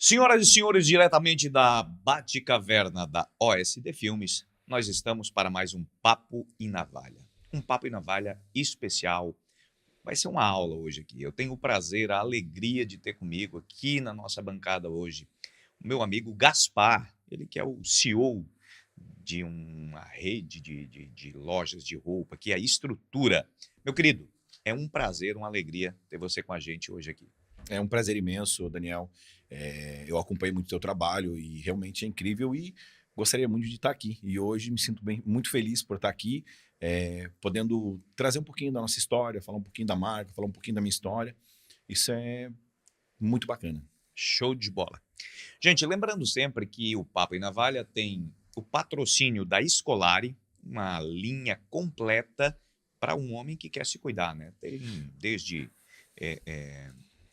Senhoras e senhores, diretamente da Bate-Caverna da OSD Filmes, nós estamos para mais um Papo e Navalha. Um Papo e Navalha especial. Vai ser uma aula hoje aqui. Eu tenho o prazer, a alegria de ter comigo aqui na nossa bancada hoje o meu amigo Gaspar, ele que é o CEO de uma rede de lojas de roupa, que é a Estrutura. Meu querido, é um prazer, uma alegria ter você com a gente hoje aqui. É um prazer imenso, Daniel. Eu acompanhei muito o teu trabalho e realmente é incrível e gostaria muito de estar aqui. E hoje me sinto muito feliz por estar aqui, podendo trazer um pouquinho da nossa história, falar um pouquinho da marca, falar um pouquinho da minha história. Isso é muito bacana. Show de bola. Gente, lembrando sempre que o Papo e Navalha tem o patrocínio da Scolari, uma linha completa para um homem que quer se cuidar, né? Tem desde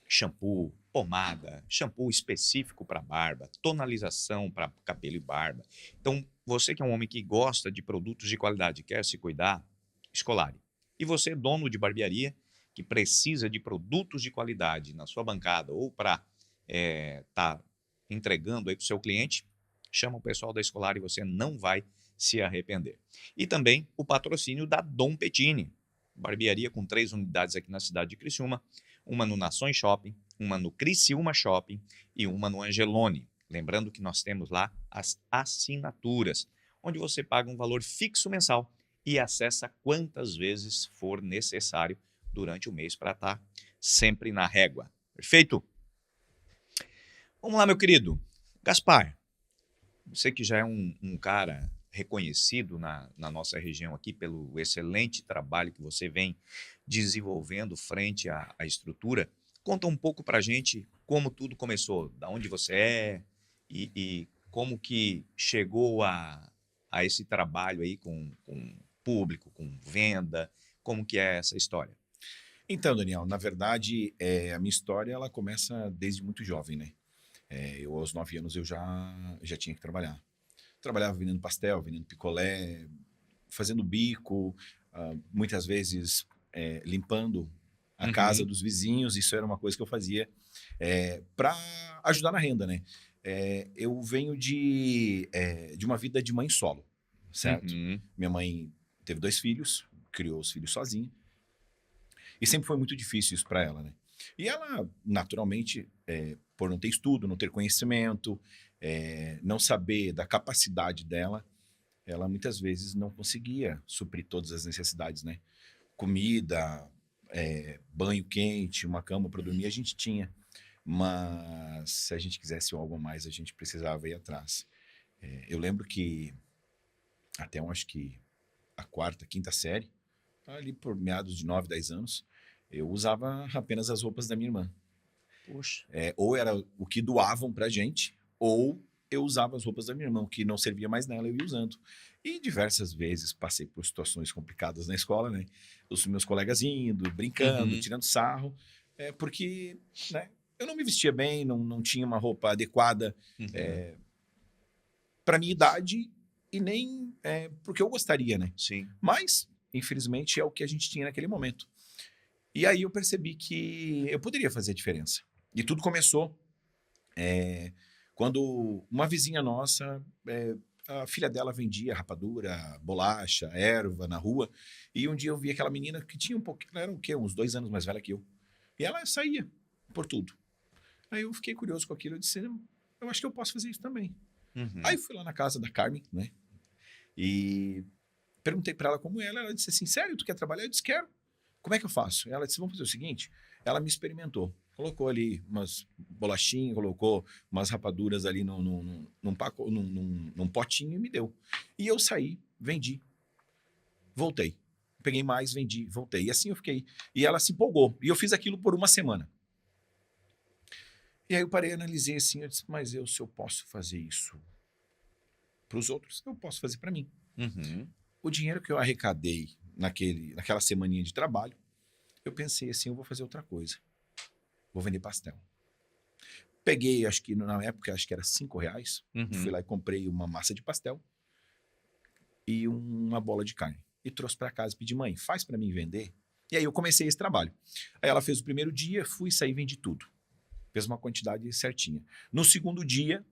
shampoo, pomada, shampoo específico para barba, tonalização para cabelo e barba. Então, você que é um homem que gosta de produtos de qualidade, quer se cuidar, Scolari. E você, dono de barbearia, que precisa de produtos de qualidade na sua bancada ou para tá entregando aí para o seu cliente, chama o pessoal da Escolar e você não vai se arrepender. E também o patrocínio da Dom Pettini, barbearia com 3 unidades aqui na cidade de Criciúma, uma no Nações Shopping, uma no Criciúma Shopping e uma no Angelone. Lembrando que nós temos lá as assinaturas, onde você paga um valor fixo mensal e acessa quantas vezes for necessário durante o mês para estar sempre na régua. Perfeito? Vamos lá, meu querido. Gaspar, você que já é um cara reconhecido na nossa região aqui pelo excelente trabalho que você vem desenvolvendo frente à estrutura, conta um pouco pra gente como tudo começou, da onde você é e como que chegou a esse trabalho aí com público, com venda, como que é essa história? Então, Daniel, na verdade, a minha história ela começa desde muito jovem, né? Eu, aos 9 anos, eu já tinha que trabalhar. Trabalhava vendendo pastel, vendendo picolé, fazendo bico, muitas vezes limpando a casa Uhum, dos vizinhos. Isso era uma coisa que eu fazia para ajudar na renda, né? Eu venho de uma vida de mãe solo, certo? uhum, Minha mãe teve 2 filhos, criou os filhos sozinha, e sempre foi muito difícil isso para ela, né? E ela, naturalmente, por não ter estudo, não ter conhecimento, não saber da capacidade dela, ela muitas vezes não conseguia suprir todas as necessidades, né? Comida, banho quente, uma cama para dormir, a gente tinha. Mas se a gente quisesse algo a mais, a gente precisava ir atrás. Eu lembro que até eu acho que a quarta, quinta série, ali por meados de 9, 10 anos, eu usava apenas as roupas da minha irmã. Poxa. Ou era o que doavam pra gente, ou eu usava as roupas da minha irmã, o que não servia mais nela, eu ia usando. E diversas vezes passei por situações complicadas na escola, né? Os meus colegas indo, brincando, Uhum, tirando sarro, porque, né, eu não me vestia bem, não tinha uma roupa adequada uhum, para minha idade e nem porque eu gostaria, né? sim. Mas, infelizmente, é o que a gente tinha naquele momento. E aí eu percebi que eu poderia fazer a diferença. E tudo começou quando uma vizinha nossa, a filha dela vendia rapadura, bolacha, erva na rua, e um dia eu vi aquela menina que tinha um pouquinho, ela era o quê? Uns 2 anos mais velha que eu. E ela saía por tudo. Aí eu fiquei curioso com aquilo, eu disse, eu acho que eu posso fazer isso também. Aí Uhum. fui lá na casa da Carmen, né? E perguntei para ela como ela disse assim, sério, tu quer trabalhar? Eu disse, quero. Como é que eu faço? Ela disse, vamos fazer o seguinte, ela me experimentou. Colocou ali umas bolachinhas, colocou umas rapaduras ali num potinho e me deu. E eu saí, vendi, voltei. Peguei mais, vendi, voltei. E assim eu fiquei. E ela se empolgou. E eu fiz aquilo por uma semana. E aí eu parei, analisei assim, eu disse, mas se eu posso fazer isso para os outros, eu posso fazer para mim. Uhum. O dinheiro que eu arrecadei naquela semaninha de trabalho, eu pensei assim, eu vou fazer outra coisa. Vou vender pastel. Peguei, acho que na época, acho que era R$ 5. Fui Uhum. lá e comprei uma massa de pastel e uma bola de carne. E trouxe para casa e pedi, mãe, faz para mim vender. E aí eu comecei esse trabalho. Aí ela fez o primeiro dia, fui sair, vendi tudo. Fez uma quantidade certinha. No segundo dia,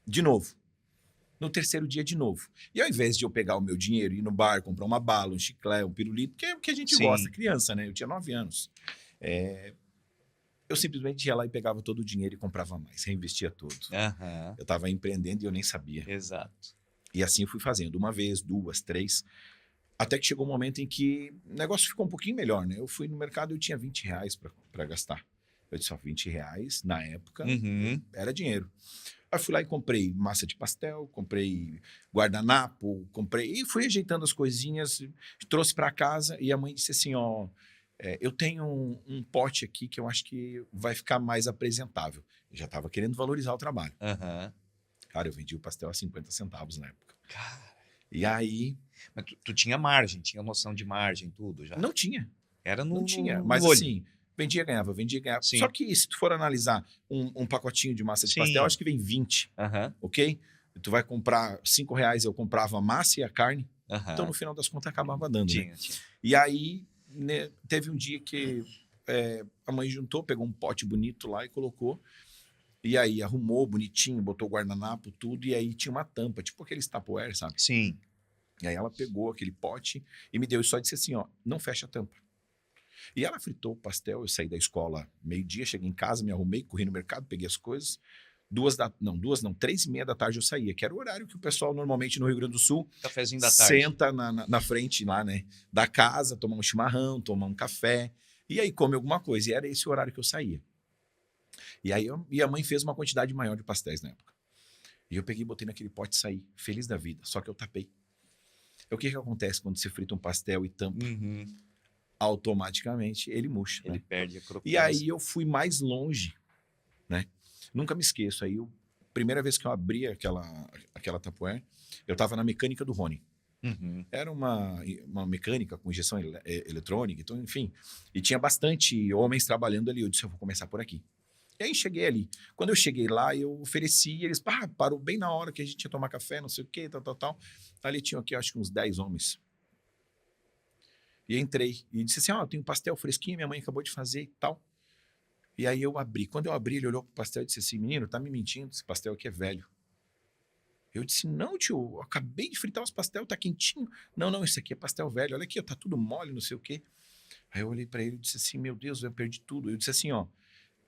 de novo. No terceiro dia, de novo. E ao invés de eu pegar o meu dinheiro, ir no bar, comprar uma bala, um chiclete, um pirulito, que é o que a gente gosta, criança, né? Eu tinha 9 anos. Eu simplesmente ia lá e pegava todo o dinheiro e comprava mais, reinvestia todo. Eu estava empreendendo e eu nem sabia. Exato. E assim eu fui fazendo, uma vez, 2, 3, até que chegou um momento em que o negócio ficou um pouquinho melhor, né? Eu fui no mercado e eu tinha R$20 para gastar. Eu disse, ó, R$20 na época era dinheiro. Aí fui lá e comprei massa de pastel, comprei guardanapo, e fui ajeitando as coisinhas, trouxe para casa e a mãe disse assim, ó, eu tenho um pote aqui que eu acho que vai ficar mais apresentável. Eu já estava querendo valorizar o trabalho. Cara, eu vendi o pastel a 50 centavos na época. Cara. E aí... Mas tu tinha margem, tinha noção de margem, tudo já? Não tinha. Era Não tinha, mas olho. assim, vendia, ganhava. Sim. Só que se tu for analisar um pacotinho de massa de pastel, acho que vem 20, ok? Tu vai comprar R$5, eu comprava a massa e a carne. Então, no final das contas, acabava dando, né? Tinha. E aí, né, teve um dia que a mãe juntou, pegou um pote bonito lá e colocou. E aí, arrumou bonitinho, botou guardanapo, tudo. E aí, tinha uma tampa, tipo aqueles Tupperware, sabe? Sim. E aí, ela pegou aquele pote e me deu. E só disse assim, ó, não fecha a tampa. E ela fritou o pastel, eu saí da escola meio-dia, cheguei em casa, me arrumei, corri no mercado, peguei as coisas. 3:30 da tarde eu saía, que era o horário que o pessoal normalmente no Rio Grande do Sul cafezinho da tarde. Senta na frente lá, né, da casa, tomar um chimarrão, tomar um café, e aí come alguma coisa. E era esse o horário que eu saía. E aí a mãe fez uma quantidade maior de pastéis na época. E eu peguei e botei naquele pote e saí, feliz da vida, só que eu tapei. O que acontece quando você frita um pastel e tampa? Automaticamente ele murcha. Ele né? perde a crocância. E aí eu fui mais longe, né? Nunca me esqueço. Aí, primeira vez que eu abri aquela Tupperware, eu estava na mecânica do Rony. Era uma mecânica com injeção eletrônica, então, enfim. E tinha bastante homens trabalhando ali. Eu disse, eu vou começar por aqui. E aí cheguei ali. Quando eu cheguei lá, eu ofereci, e eles, parou bem na hora que a gente ia tomar café, não sei o quê, tal. Ali tinham aqui, acho que uns 10 homens. E entrei e disse assim, tem um pastel fresquinho, minha mãe acabou de fazer e tal. E aí eu abri. Quando eu abri, ele olhou pro pastel e disse assim, menino, tá me mentindo, esse pastel aqui é velho. Eu disse, não, tio, eu acabei de fritar os pastel, tá quentinho. Não, esse aqui é pastel velho, olha aqui, tá tudo mole, não sei o quê. Aí eu olhei pra ele e disse assim, meu Deus, eu perdi tudo. Eu disse assim,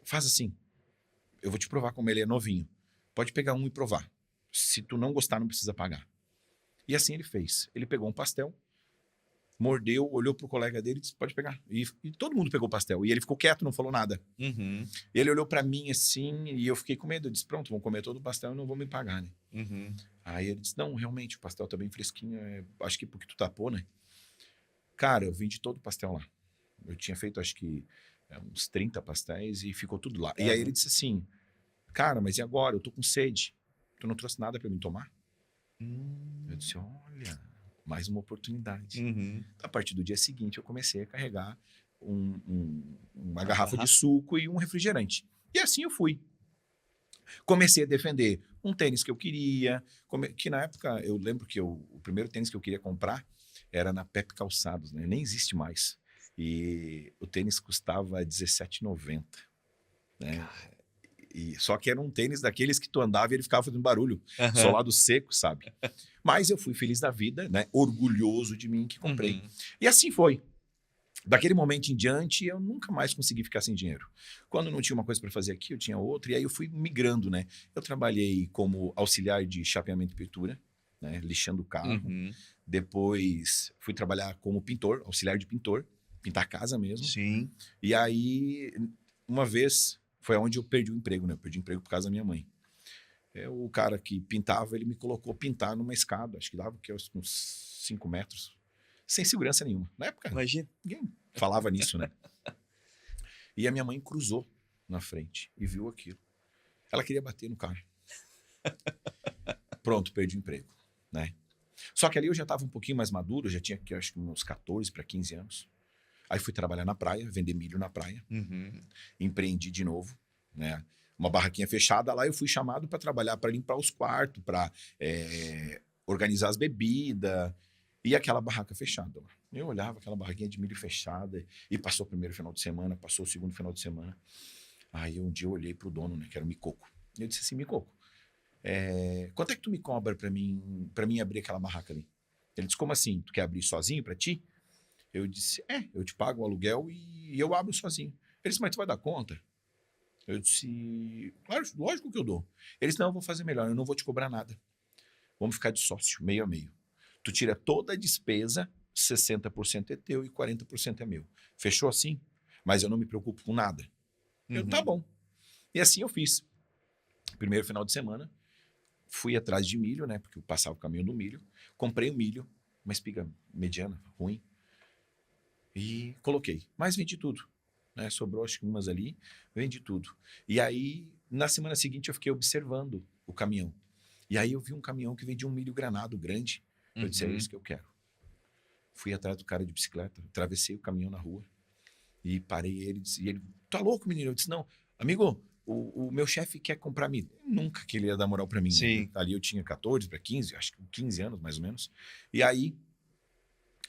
faz assim, eu vou te provar como ele é novinho. Pode pegar um e provar. Se tu não gostar, não precisa pagar. E assim ele fez. Ele pegou um pastel, mordeu, olhou pro colega dele e disse, pode pegar. E todo mundo pegou o pastel. E ele ficou quieto, não falou nada. E ele olhou pra mim assim, e eu fiquei com medo. Eu disse, pronto, vão comer todo o pastel e não vão me pagar, né? Aí ele disse, não, realmente, o pastel tá bem fresquinho. Acho que porque tu tapou, né? Cara, eu vendi todo o pastel lá. Eu tinha feito, acho que, uns 30 pastéis e ficou tudo lá. E aí ele disse assim, cara, mas e agora? Eu tô com sede. Tu não trouxe nada pra mim tomar? Eu disse, olha... mais uma oportunidade. A partir do dia seguinte, eu comecei a carregar uma garrafa de suco e um refrigerante. E assim eu fui. Comecei a defender um tênis que eu queria, que na época, eu lembro que o primeiro tênis que eu queria comprar era na Pepe Calçados, né? Nem existe mais. E o tênis custava R$17,90, né? Só que era um tênis daqueles que tu andava e ele ficava fazendo barulho, solado seco, sabe? Mas eu fui feliz da vida, né? Orgulhoso de mim que comprei. E assim foi. Daquele momento em diante, eu nunca mais consegui ficar sem dinheiro. Quando não tinha uma coisa para fazer aqui, eu tinha outra, e aí eu fui migrando, né? Eu trabalhei como auxiliar de chapeamento e pintura, né? Lixando o carro. Depois fui trabalhar como pintor, auxiliar de pintor, pintar a casa mesmo. Sim. E aí, uma vez... foi onde eu perdi o emprego, né? Eu perdi o emprego por causa da minha mãe. O cara que pintava, ele me colocou pintar numa escada, acho que dava uns 5 metros, sem segurança nenhuma. Na época, imagina, ninguém falava nisso, né? E a minha mãe cruzou na frente e viu aquilo. Ela queria bater no cara. Pronto, perdi o emprego, né? Só que ali eu já estava um pouquinho mais maduro, já tinha, acho que uns 14 para 15 anos. Aí fui trabalhar na praia, vender milho na praia. Empreendi de novo, né? Uma barraquinha fechada. Lá eu fui chamado para trabalhar, para limpar os quartos, para organizar as bebidas. E aquela barraca fechada. Eu olhava aquela barraquinha de milho fechada e passou o primeiro final de semana, passou o segundo final de semana. Aí um dia eu olhei pro dono, né, que era o Micoco. Eu disse assim, Micoco, quanto é que tu me cobra pra mim abrir aquela barraca ali? Ele disse, como assim? Tu quer abrir sozinho pra ti? Eu disse, eu te pago o aluguel e eu abro sozinho. Ele disse, mas tu vai dar conta? Eu disse, claro, lógico que eu dou. Ele disse, não, eu vou fazer melhor, eu não vou te cobrar nada. Vamos ficar de sócio, meio a meio. Tu tira toda a despesa, 60% é teu e 40% é meu. Fechou assim? Mas eu não me preocupo com nada. Eu, tá bom. E assim eu fiz. Primeiro final de semana, fui atrás de milho, né? Porque eu passava o caminho do milho. Comprei o milho, uma espiga mediana, ruim. E coloquei. Mas vendi tudo. Né? Sobrou acho que umas ali, vendi tudo. E aí, na semana seguinte, eu fiquei observando o caminhão. E aí eu vi um caminhão que vendia um milho granado grande. Eu disse, é isso que eu quero. Fui atrás do cara de bicicleta, atravessei o caminhão na rua e parei ele. E ele, tá louco, menino? Eu disse, não, amigo, o meu chefe quer comprar milho. Nunca que ele ia dar moral pra mim. Sim. Né? Ali eu tinha 14 para 15, acho que 15 anos mais ou menos. E aí,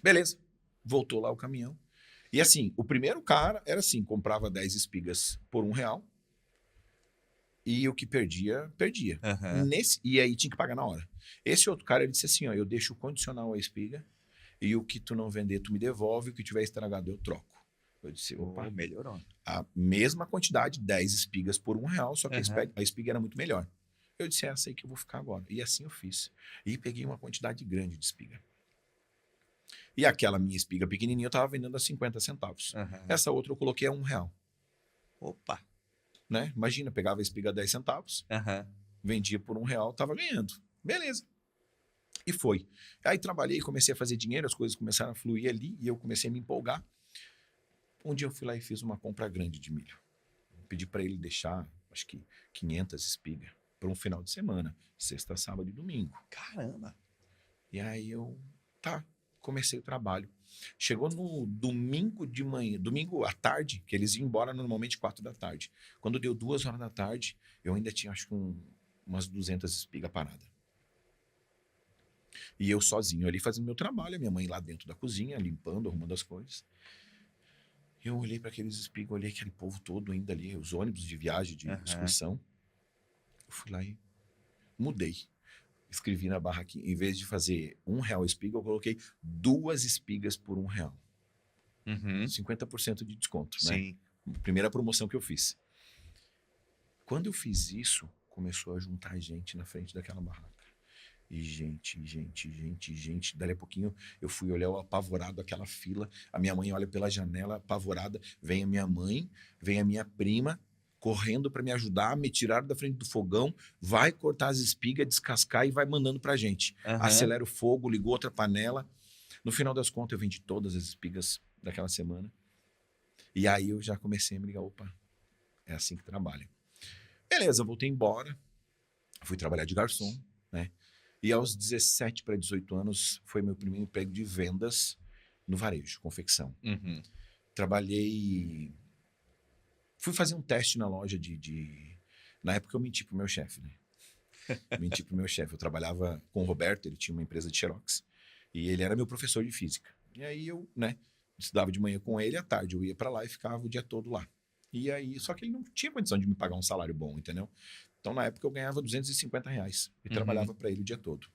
beleza, voltou lá o caminhão. E assim, o primeiro cara era assim, comprava 10 espigas por R$1 e o que perdia. E aí tinha que pagar na hora. Esse outro cara, ele disse assim, ó, eu deixo condicional a espiga e o que tu não vender, tu me devolve, o que tiver estragado eu troco. Eu disse, opa, melhorou. A mesma quantidade, 10 espigas por R$1, só que a espiga era muito melhor. Eu disse, essa aí que eu vou ficar agora. E assim eu fiz. E peguei uma quantidade grande de espiga. E aquela minha espiga pequenininha eu estava vendendo a 50 centavos. Essa outra eu coloquei a R$1. Opa! Né? Imagina, pegava a espiga a 10 centavos, vendia por R$1, estava ganhando. Beleza. E foi. Aí trabalhei, comecei a fazer dinheiro, as coisas começaram a fluir ali e eu comecei a me empolgar. Um dia eu fui lá e fiz uma compra grande de milho. Pedi para ele deixar, acho que 500 espigas para um final de semana, sexta, sábado e domingo. Caramba! E aí eu, comecei o trabalho. Chegou no domingo de manhã, domingo à tarde, que eles iam embora normalmente 4 da tarde. Quando deu 2 horas da tarde, eu ainda tinha, acho que umas 200 espigas paradas. E eu sozinho ali fazendo meu trabalho, a minha mãe lá dentro da cozinha, limpando, arrumando as coisas. Eu olhei para aqueles espigas, olhei aquele povo todo ainda ali, os ônibus de viagem, de excursão. Eu fui lá e mudei. Escrevi na barra aqui, em vez de fazer R$1 espiga, eu coloquei 2 espigas por R$1. 50% de desconto, Sim. Né? Primeira promoção que eu fiz. Quando eu fiz isso, começou a juntar gente na frente daquela barraca. E gente. Dali a pouquinho eu fui olhar apavorado aquela fila. A minha mãe olha pela janela apavorada. Vem a minha mãe, vem a minha prima, correndo para me ajudar, me tiraram da frente do fogão, vai cortar as espigas, descascar e vai mandando pra gente. Acelera o fogo, ligou outra panela. No final das contas, eu vendi todas as espigas daquela semana. E aí eu já comecei a me ligar, opa, é assim que trabalha. Beleza, eu voltei embora, fui trabalhar de garçom, né? E aos 17 para 18 anos foi meu primeiro emprego de vendas no varejo, confecção. Trabalhei... Fui fazer um teste na loja Na época eu menti pro meu chefe, né? Menti pro meu chefe. Eu trabalhava com o Roberto, ele tinha uma empresa de xerox. E ele era meu professor de física. E aí eu, né, estudava de manhã com ele, à tarde eu ia para lá e ficava o dia todo lá. E aí, só que ele não tinha condição de me pagar um salário bom, entendeu? Então, na época, eu ganhava R$250 e trabalhava para ele o dia todo.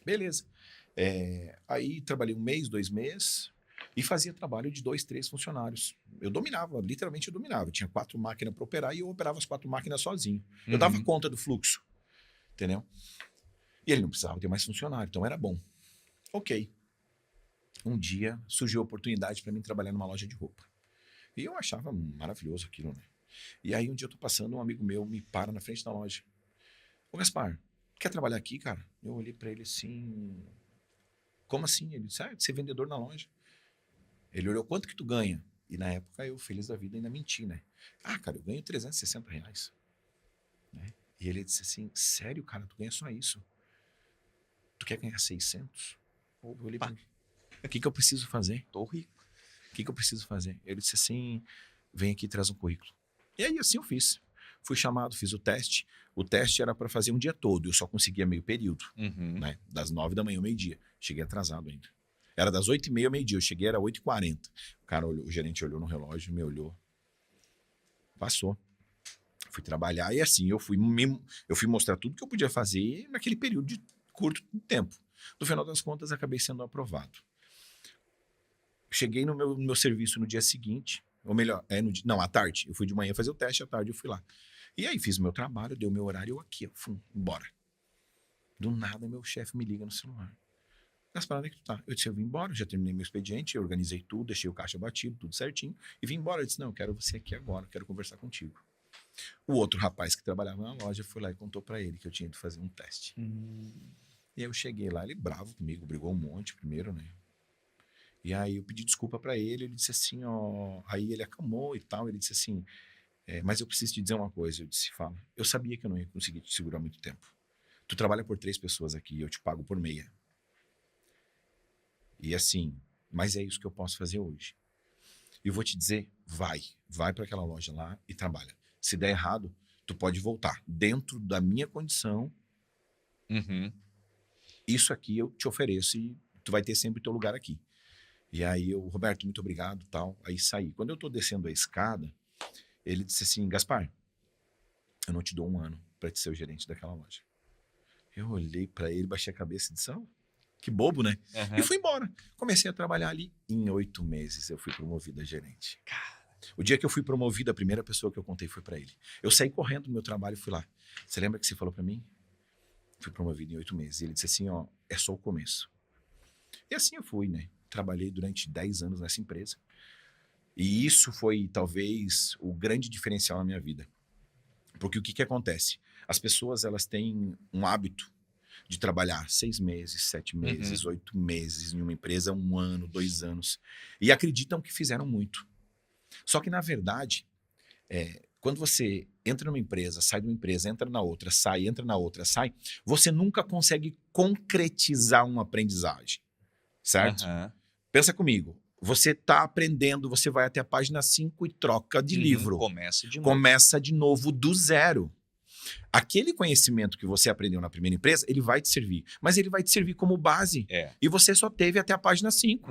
Beleza. Aí, trabalhei 1 mês, 2 meses e fazia trabalho de 2, 3 funcionários. Eu dominava, literalmente eu dominava. Eu tinha 4 máquinas para operar e eu operava as 4 máquinas sozinho. Eu dava conta do fluxo, entendeu? E ele não precisava ter mais funcionário, então era bom. Ok. Um dia, surgiu a oportunidade para mim trabalhar numa loja de roupa. E eu achava maravilhoso aquilo, né? E aí um dia eu tô passando, um amigo meu me para na frente da loja. Ô Gaspar, quer trabalhar aqui, cara? Eu olhei pra ele assim... Como assim? Ele disse, ser vendedor na loja. Ele olhou, quanto que tu ganha? E na época eu, feliz da vida, ainda menti, né? Cara, eu ganho R$360. Né? E ele disse assim, sério, cara, tu ganha só isso? Tu quer ganhar 600? Eu olhei pra ele, o que eu preciso fazer? Tô rico. O que eu preciso fazer? Ele disse assim, vem aqui e traz um currículo. E aí assim eu fiz. Fui chamado, fiz o teste. O teste era para fazer um dia todo. Eu só conseguia meio período. Né? Das 9 da manhã ao meio-dia. Cheguei atrasado ainda. Era das 8h30 ao meio-dia. Eu cheguei, era 8h40. O gerente olhou no relógio, me olhou. Passou. Fui trabalhar e assim, eu fui mostrar tudo que eu podia fazer naquele período de curto tempo. No final das contas, acabei sendo aprovado. Cheguei no meu serviço no dia seguinte, ou melhor, não, à tarde. Eu fui de manhã fazer o teste, à tarde eu fui lá. E aí fiz o meu trabalho, deu o meu horário, eu aqui, fui embora. Do nada, meu chefe me liga no celular. Gaspar, onde é que tu tá? Eu disse, eu vim embora, já terminei meu expediente, eu organizei tudo, deixei o caixa batido, tudo certinho, e vim embora. Eu disse, não, eu quero você aqui agora, quero conversar contigo. O outro rapaz que trabalhava na loja foi lá e contou pra ele que eu tinha ido fazer um teste. E aí eu cheguei lá, ele bravo comigo, brigou um monte primeiro, né? E aí eu pedi desculpa pra ele, ele disse assim, ó... Aí ele acalmou e tal, ele disse assim, mas eu preciso te dizer uma coisa. Eu disse, fala. Eu sabia que eu não ia conseguir te segurar muito tempo. Tu trabalha por 3 pessoas aqui, eu te pago por meia. E assim, mas é isso que eu posso fazer hoje. E eu vou te dizer, vai para aquela loja lá e trabalha. Se der errado, tu pode voltar. Dentro da minha condição, isso aqui eu te ofereço e tu vai ter sempre o teu lugar aqui. E aí eu, Roberto, muito obrigado, tal. Aí saí. Quando eu tô descendo a escada, ele disse assim, Gaspar, eu não te dou 1 ano para te ser o gerente daquela loja. Eu olhei para ele, baixei a cabeça e disse, que bobo, né? E fui embora. Comecei a trabalhar ali. Em 8 meses eu fui promovido a gerente. O dia que eu fui promovido, a primeira pessoa que eu contei foi para ele. Eu saí correndo do meu trabalho e fui lá. Você lembra que você falou para mim? Fui promovido em 8 meses. E ele disse assim, ó, é só o começo. E assim eu fui, né? Trabalhei durante 10 anos nessa empresa. E isso foi, talvez, o grande diferencial na minha vida. Porque o que acontece? As pessoas, elas têm um hábito de trabalhar 6 meses, 7 meses, 8 meses em uma empresa, 1 ano, 2 anos. E acreditam que fizeram muito. Só que, na verdade, quando você entra numa empresa, sai de uma empresa, entra na outra, sai, entra na outra, sai, você nunca consegue concretizar uma aprendizagem. Certo? Pensa comigo. Você está aprendendo, você vai até a página 5 e troca de livro. Começa de novo do zero. Aquele conhecimento que você aprendeu na primeira empresa, ele vai te servir. Mas ele vai te servir como base. E você só teve até a página 5.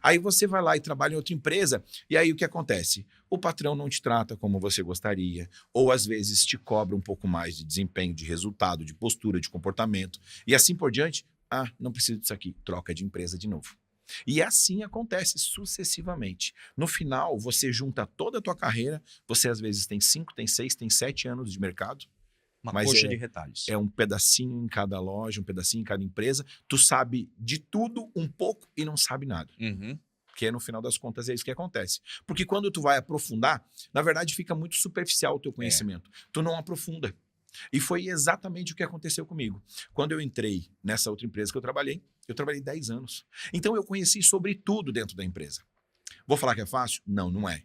Aí você vai lá e trabalha em outra empresa, e aí o que acontece? O patrão não te trata como você gostaria, ou às vezes te cobra um pouco mais de desempenho, de resultado, de postura, de comportamento, e assim por diante. Ah, não preciso disso aqui. Troca de empresa de novo. E assim acontece sucessivamente. No final, você junta toda a tua carreira, você às vezes tem 5, tem 6, tem 7 anos de mercado. Uma coxa de retalhos. É um pedacinho em cada loja, um pedacinho em cada empresa. Tu sabe de tudo um pouco e não sabe nada. Porque no final das contas é isso que acontece. Porque quando tu vai aprofundar, na verdade fica muito superficial o teu conhecimento. Tu não aprofunda. E foi exatamente o que aconteceu comigo. Quando eu entrei nessa outra empresa que eu trabalhei 10 anos. Então eu conheci sobre tudo dentro da empresa. Vou falar que é fácil? Não, não é.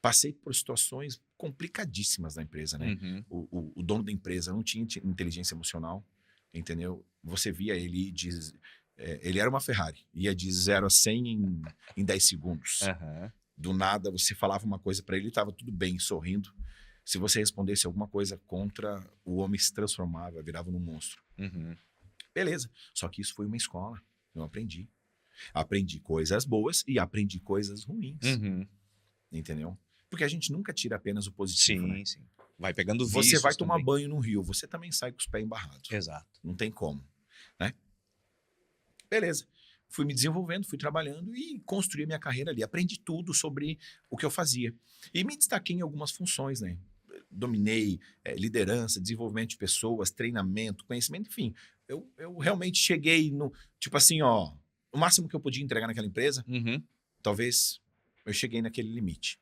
Passei por situações complicadíssimas na empresa, né? O dono da empresa não tinha inteligência emocional, entendeu? Você via ele ele era uma Ferrari, ia de 0 a 100 em 10 segundos. Do nada, você falava uma coisa para ele, estava tudo bem, sorrindo. Se você respondesse alguma coisa contra, o homem se transformava, virava num monstro. Beleza. Só que isso foi uma escola. Eu aprendi. Aprendi coisas boas e aprendi coisas ruins. Entendeu? Porque a gente nunca tira apenas o positivo, sim, né? Sim. Vai pegando vícios. Você vai tomar banho no rio, você também sai com os pés embarrados. Exato. Não tem como, né? Beleza. Fui me desenvolvendo, fui trabalhando e construí a minha carreira ali. Aprendi tudo sobre o que eu fazia. E me destaquei em algumas funções, né? Dominei liderança, desenvolvimento de pessoas, treinamento, conhecimento, enfim. Eu realmente cheguei no... Tipo assim, ó... O máximo que eu podia entregar naquela empresa, talvez eu cheguei naquele limite.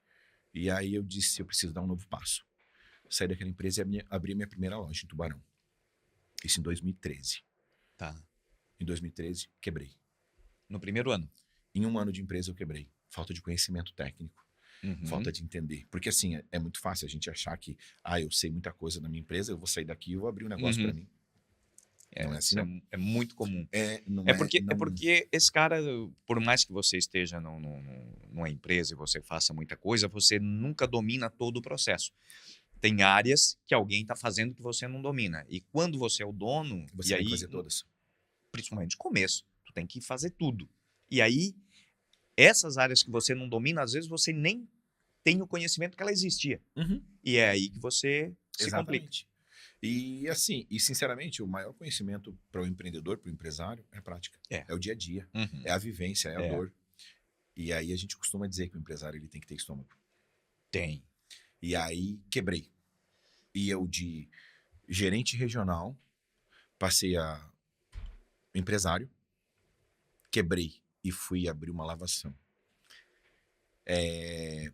E aí eu disse, eu preciso dar um novo passo. Saí daquela empresa e abri a minha primeira loja em Tubarão. Isso em 2013. Tá. Em 2013, quebrei. No primeiro ano? Em 1 ano de empresa eu quebrei. Falta de conhecimento técnico. Falta de entender. Porque assim, é muito fácil a gente achar que eu sei muita coisa na minha empresa, eu vou sair daqui e vou abrir um negócio para mim. Não é assim, não. É muito comum. Porque porque esse cara, por mais que você esteja numa empresa e você faça muita coisa, você nunca domina todo o processo. Tem áreas que alguém está fazendo que você não domina. E quando você é o dono... Você tem que fazer todas. Principalmente no começo. Tu tem que fazer tudo. E aí, essas áreas que você não domina, às vezes você nem tem o conhecimento que ela existia. E é aí que você se complica. Exatamente. E assim, e sinceramente, o maior conhecimento para o empreendedor, para o empresário, é a prática. É. É o dia a dia, Uhum. é a vivência, é a É. dor. E aí a gente costuma dizer que o empresário ele tem que ter estômago. Tem. E aí quebrei. E eu de gerente regional passei a empresário, quebrei e fui abrir uma lavação. É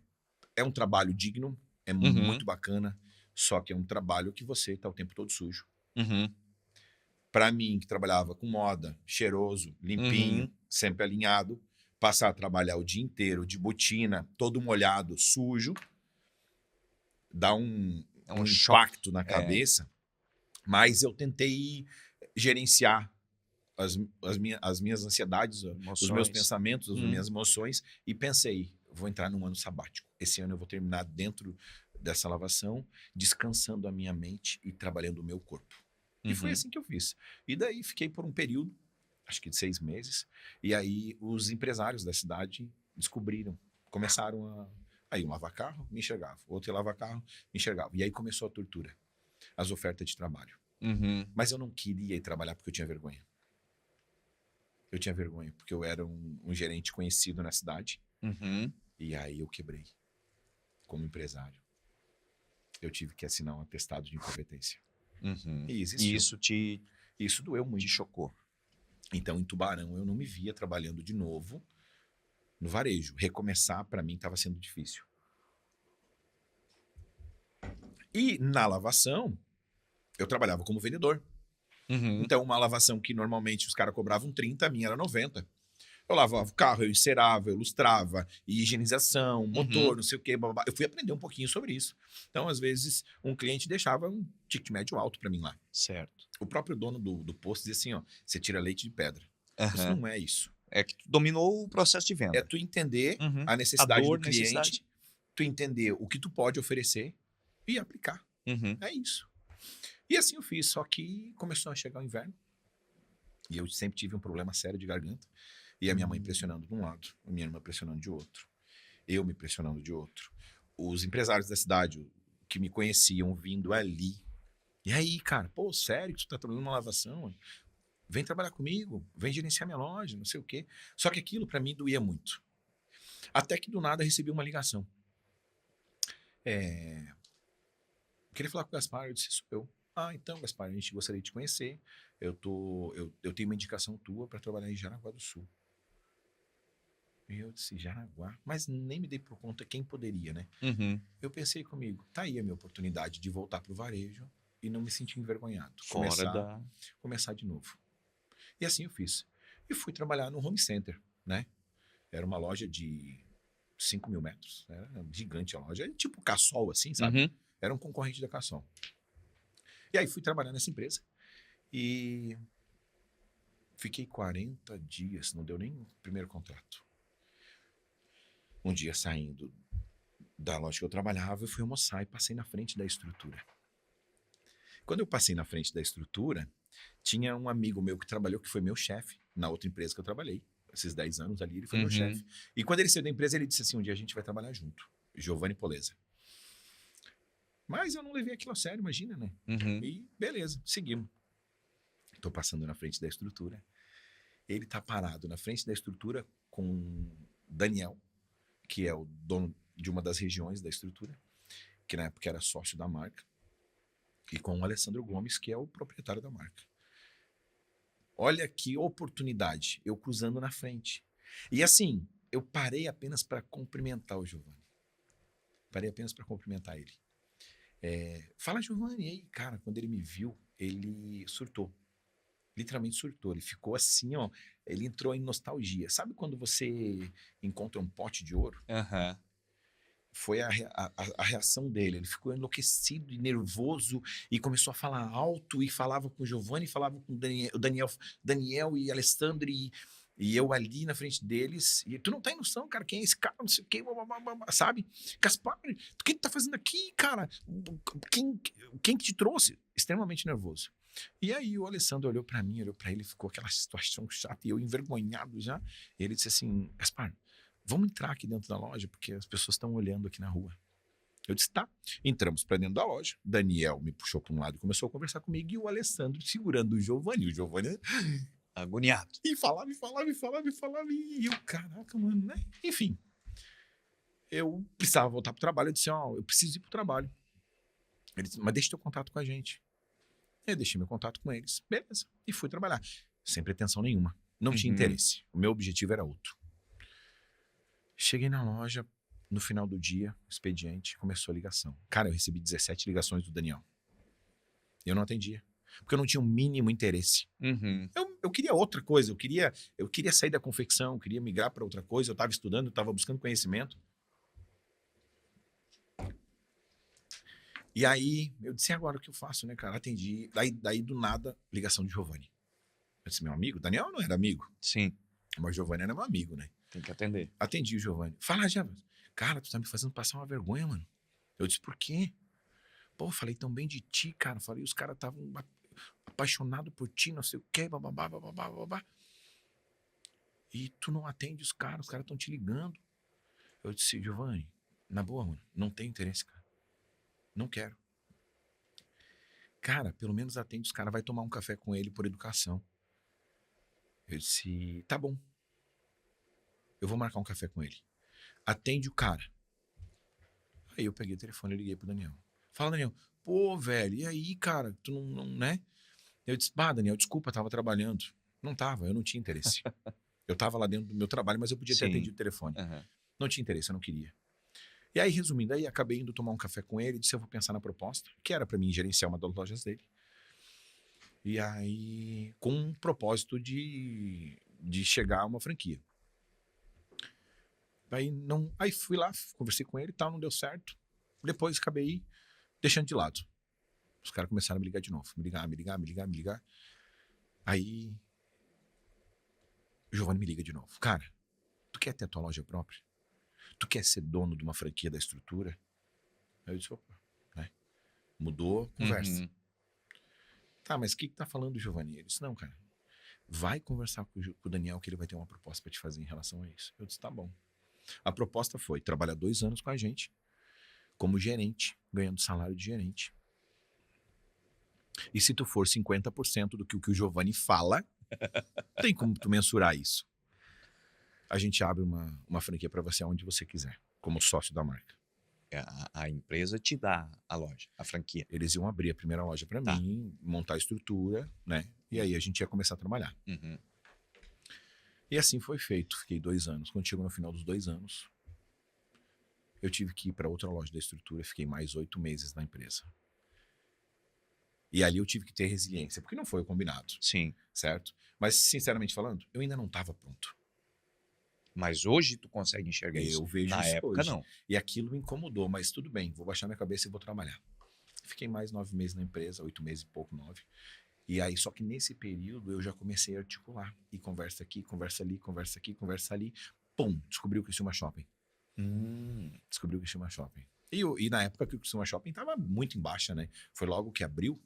um trabalho digno, é muito bacana, só que é um trabalho que você tá o tempo todo sujo. Uhum. Para mim, que trabalhava com moda, cheiroso, limpinho, sempre alinhado, passar a trabalhar o dia inteiro de botina, todo molhado, sujo, dá um choque. impacto na cabeça, mas eu tentei gerenciar as minhas ansiedades, os meus pensamentos, as minhas emoções, e pensei, vou entrar num ano sabático. Esse ano eu vou terminar dentro dessa lavação, descansando a minha mente e trabalhando o meu corpo. E foi assim que eu fiz. E daí fiquei por um período, acho que de 6 meses, e aí os empresários da cidade descobriram, começaram a... Aí um lava-carro, me enxergava. Outro lava-carro, me enxergava. E aí começou a tortura, as ofertas de trabalho. Mas eu não queria ir trabalhar porque eu tinha vergonha. Eu tinha vergonha, porque eu era um gerente conhecido na cidade. E aí eu quebrei, como empresário. Eu tive que assinar um atestado de incompetência. E existiu. E isso doeu muito. Te chocou. Então, em Tubarão, eu não me via trabalhando de novo no varejo. Recomeçar, para mim, estava sendo difícil. E na lavação, eu trabalhava como vendedor. Então, uma lavação que normalmente os caras cobravam 30, a minha era 90. Eu lavava o carro, eu encerava, eu lustrava, higienização, motor, não sei o quê. Blá, blá. Eu fui aprender um pouquinho sobre isso. Então, às vezes, um cliente deixava um ticket médio alto para mim lá. Certo. O próprio dono do posto dizia assim, ó, você tira leite de pedra. Isso não é isso. É que tu dominou o processo de venda. É tu entender a necessidade do cliente, necessidade. tu entender o que tu pode oferecer e aplicar. É isso. E assim eu fiz, só que começou a chegar o inverno e eu sempre tive um problema sério de garganta. E a minha mãe pressionando de um lado, a minha irmã pressionando de outro, eu me pressionando de outro. Os empresários da cidade que me conheciam vindo ali. E aí, cara, pô, sério que tu tá trabalhando numa lavação? Vem trabalhar comigo, vem gerenciar minha loja, não sei o quê. Só que aquilo para mim doía muito. Até que do nada recebi uma ligação. Queria falar com o Gaspar, eu disse, sou eu. Ah, então, Gaspar, a gente gostaria de te conhecer. Eu tenho uma indicação tua para trabalhar em Jaraguá do Sul. E eu disse, Jaraguá? Mas nem me dei por conta quem poderia, né? Eu pensei comigo, tá aí a minha oportunidade de voltar pro varejo e não me sentir envergonhado. Começar de novo. E assim eu fiz. E fui trabalhar no home center, né? Era uma loja de 5 mil metros. Era gigante a loja. Era tipo Cassol, assim, sabe? Era um concorrente da Cassol. E aí fui trabalhar nessa empresa. E fiquei 40 dias, não deu nem o primeiro contrato. Um dia saindo da loja que eu trabalhava, eu fui almoçar e passei na frente da estrutura. Quando eu passei na frente da estrutura, tinha um amigo meu que trabalhou, que foi meu chefe, na outra empresa que eu trabalhei. Esses 10 anos ali, ele foi meu chefe. E quando ele saiu da empresa, ele disse assim, um dia a gente vai trabalhar junto. Giovanni Poleza. Mas eu não levei aquilo a sério, imagina, né? E beleza, seguimos. Tô passando na frente da estrutura. Ele tá parado na frente da estrutura com Daniel, que é o dono de uma das regiões da estrutura, que na época era sócio da marca, e com o Alessandro Gomes, que é o proprietário da marca. Olha que oportunidade, eu cruzando na frente. E assim, eu parei apenas para cumprimentar o Giovanni. Parei apenas para cumprimentar ele. Fala, Giovanni. E aí, cara, quando ele me viu, ele surtou. Literalmente surtou. Ele ficou assim, ó. Ele entrou em nostalgia. Sabe quando você encontra um pote de ouro? Foi a reação dele. Ele ficou enlouquecido e nervoso e começou a falar alto e falava com o Giovanni, falava com o Daniel e Alessandro e eu ali na frente deles. E tu não tem noção, cara, quem é esse cara, não sei o quê, sabe? Gaspar, o que tu tá fazendo aqui, cara? Quem que te trouxe? Extremamente nervoso. E aí o Alessandro olhou pra mim, olhou pra ele, ficou aquela situação chata e eu envergonhado já. E ele disse assim, Gaspar, vamos entrar aqui dentro da loja, porque as pessoas estão olhando aqui na rua. Eu disse, tá. Entramos para dentro da loja. Daniel me puxou para um lado e começou a conversar comigo. E o Alessandro segurando o Giovanni. O Giovanni Agoniado. e falava. E eu, caraca, mano, né? Enfim. Eu precisava voltar pro trabalho. Eu disse, ó, eu preciso ir pro trabalho. Ele disse, mas deixa teu contato com a gente. Eu deixei meu contato com eles. Beleza. E fui trabalhar. Sem pretensão nenhuma. Não tinha interesse. O meu objetivo era outro. Cheguei na loja. No final do dia, expediente, começou a ligação. Cara, eu recebi 17 ligações do Daniel. Eu não atendia. Porque eu não tinha o mínimo interesse. Eu queria outra coisa. Eu queria sair da confecção, eu queria migrar para outra coisa. Eu estava estudando, eu estava buscando conhecimento. E aí, eu disse, agora o que eu faço, né, cara? Atendi. Daí do nada, ligação de Giovanni. Eu disse, meu amigo? Daniel não era amigo. Sim. Mas Giovanni era meu amigo, né? Tem que atender. Atendi o Giovanni. Fala, Javas. Cara, tu tá me fazendo passar uma vergonha, mano. Eu disse, por quê? Pô, eu falei tão bem de ti, cara. Falei, os caras estavam apaixonados por ti, não sei o quê, bababá. E tu não atende os caras estão te ligando. Eu disse, Giovanni, na boa, mano, não tenho interesse, cara. Não quero. Cara, pelo menos atende os caras, vai tomar um café com ele por educação. Eu disse, tá bom. Eu vou marcar um café com ele. Atende o cara. Aí eu peguei o telefone e liguei pro Daniel. Fala, Daniel. Pô, velho, e aí, cara? Tu não, né? Eu disse, Daniel, desculpa, tava trabalhando. Não tava, eu não tinha interesse. Eu tava lá dentro do meu trabalho, mas eu podia ter atendido o telefone. Não tinha interesse, eu não queria. E aí, resumindo, aí acabei indo tomar um café com ele, disse, eu vou pensar na proposta, que era pra mim gerenciar uma das lojas dele. E aí, com um propósito de chegar a uma franquia. Aí fui lá, conversei com ele e tal, não deu certo. Depois acabei deixando de lado. Os caras começaram a me ligar de novo. Me ligar. Aí o Giovanni me liga de novo. Cara, tu quer ter a tua loja própria? Tu quer ser dono de uma franquia da estrutura? Aí eu disse, opa, né? Mudou a conversa. Tá, mas o que tá falando, Giovanni? Ele disse, não, cara, vai conversar com o Daniel que ele vai ter uma proposta pra te fazer em relação a isso. Eu disse, tá bom. A proposta foi trabalhar 2 anos com a gente como gerente, ganhando salário de gerente. E se tu for 50% do que o Giovanni fala, tem como tu mensurar isso. A gente abre uma franquia para você onde você quiser, como sócio da marca. A empresa te dá a loja, a franquia. Eles iam abrir a primeira loja para mim, montar a estrutura, né? E aí a gente ia começar a trabalhar. E assim foi feito. Fiquei 2 anos. Quando chegou no final dos 2 anos, eu tive que ir para outra loja da estrutura. Fiquei mais 8 meses na empresa. E ali eu tive que ter resiliência, porque não foi o combinado. Sim. Certo? Mas, sinceramente falando, eu ainda não estava pronto. Mas hoje tu consegue enxergar isso? Eu vejo Na isso época, hoje. não. E aquilo me incomodou, mas tudo bem. Vou baixar minha cabeça e vou trabalhar. Fiquei mais 9 meses na empresa, 8 meses e pouco, 9. E aí, só que nesse período, eu já comecei a articular. E conversa aqui, conversa ali, conversa aqui, conversa ali. Pum, descobri o Criciúma Shopping. Descobri o Criciúma Shopping. E na época que o Criciúma Shopping estava muito em baixa, né? Foi logo que abriu,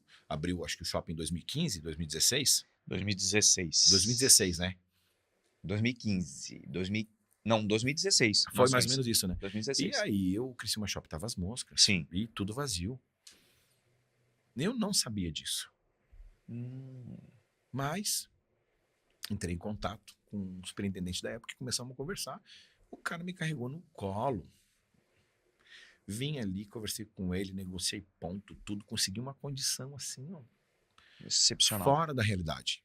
acho que o shopping em 2015, 2016? 2016. 2016, né? 2015. Não, 2016. Foi mais ou menos isso, né? 2016. E aí, o Criciúma Shopping tava às moscas. Sim. E tudo vazio. Eu não sabia disso. Mas entrei em contato com o superintendente da época e começamos a conversar. O cara me carregou no colo. Vim ali, conversei com ele, negociei ponto, tudo. Consegui uma condição assim, ó, excepcional. Fora da realidade.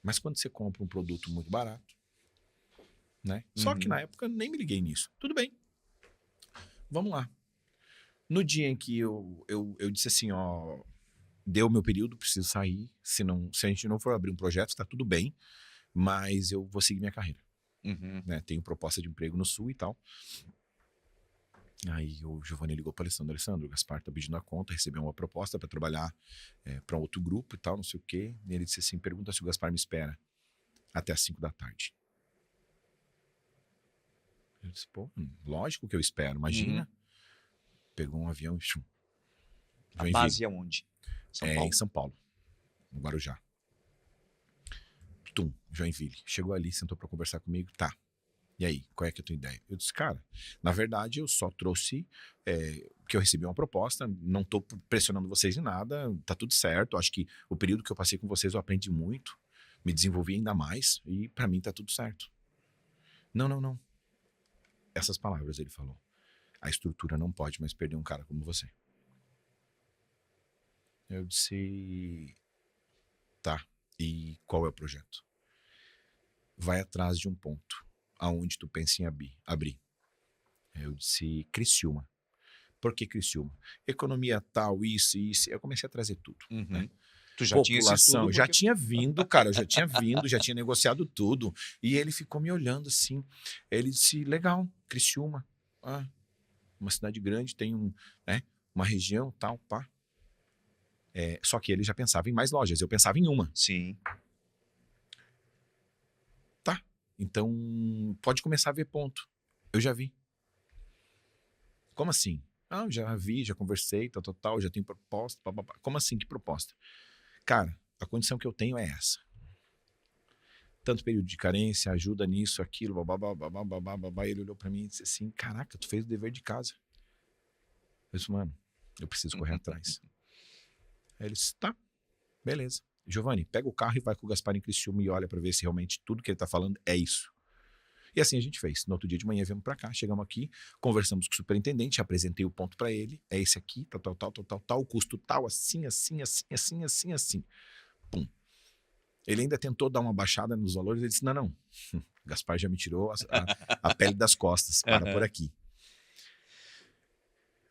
Mas quando você compra um produto muito barato, né? Só que na época eu nem me liguei nisso. Tudo bem. Vamos lá. No dia em que eu disse assim, ó, deu meu período, preciso sair. Se a gente não for abrir um projeto, tá tudo bem. Mas eu vou seguir minha carreira. Né? Tenho proposta de emprego no Sul e tal. Aí o Giovanni ligou para Alessandro, o Gaspar tá pedindo a conta, recebeu uma proposta para trabalhar para outro grupo e tal, não sei o quê. E ele disse assim, pergunta se o Gaspar me espera até as 5 da tarde. Eu disse, pô, lógico que eu espero, imagina. Pegou um avião e chum. A base é onde? São Paulo. Em São Paulo, no Guarujá. Joinville. Chegou ali, sentou para conversar comigo, tá. E aí, qual é que é a tua ideia? Eu disse, cara, na verdade eu só trouxe que eu recebi uma proposta, não tô pressionando vocês em nada, tá tudo certo. Acho que o período que eu passei com vocês eu aprendi muito, me desenvolvi ainda mais e pra mim tá tudo certo. Não. Essas palavras ele falou. A estrutura não pode mais perder um cara como você. Eu disse, tá, e qual é o projeto? Vai atrás de um ponto, aonde tu pensa em abrir. Eu disse, Criciúma. Por que Criciúma? Economia tal, isso. Eu comecei a trazer tudo. Né? Tu já tinha esse População, estudo já porque... tinha vindo, cara, eu já tinha vindo, já tinha negociado tudo. E ele ficou me olhando assim. Ele disse, legal, Criciúma. Ah, uma cidade grande, tem uma região, tal, pá. Só que ele já pensava em mais lojas, eu pensava em uma. Sim. Tá, então pode começar a ver ponto. Eu já vi. Como assim? Ah, eu já vi, já conversei, tal, já tenho proposta, bababá. Como assim, que proposta? Cara, a condição que eu tenho é essa. Tanto período de carência, ajuda nisso, aquilo, babá. Ele olhou pra mim e disse assim, caraca, tu fez o dever de casa. Eu disse, mano, eu preciso correr atrás. Aí ele disse, tá, beleza. Giovanni, pega o carro e vai com o Gaspar em Criciúma e olha pra ver se realmente tudo que ele tá falando é isso. E assim a gente fez. No outro dia de manhã viemos pra cá, chegamos aqui, conversamos com o superintendente, apresentei o ponto pra ele, é esse aqui, tal, custo tal, assim. Pum. Ele ainda tentou dar uma baixada nos valores, ele disse, não, Gaspar já me tirou a pele das costas, para por aqui.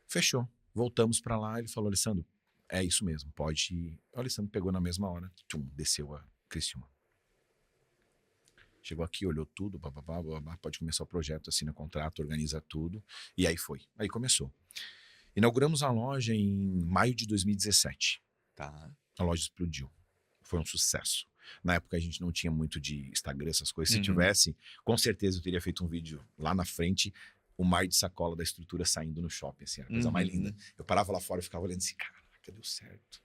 Fechou. Voltamos pra lá, ele falou, Alessandro, é isso mesmo, pode ir. O Alessandro pegou na mesma hora, desceu a Criciúma. Chegou aqui, olhou tudo, pode começar o projeto, assina contrato, organiza tudo. E aí foi. Aí começou. Inauguramos a loja em maio de 2017. Tá. A loja explodiu. Foi um sucesso. Na época a gente não tinha muito de Instagram, essas coisas. Se tivesse, com certeza eu teria feito um vídeo lá na frente, o mar de sacola da estrutura saindo no shopping, assim, a coisa mais linda. Eu parava lá fora e ficava olhando assim, caraca, deu certo.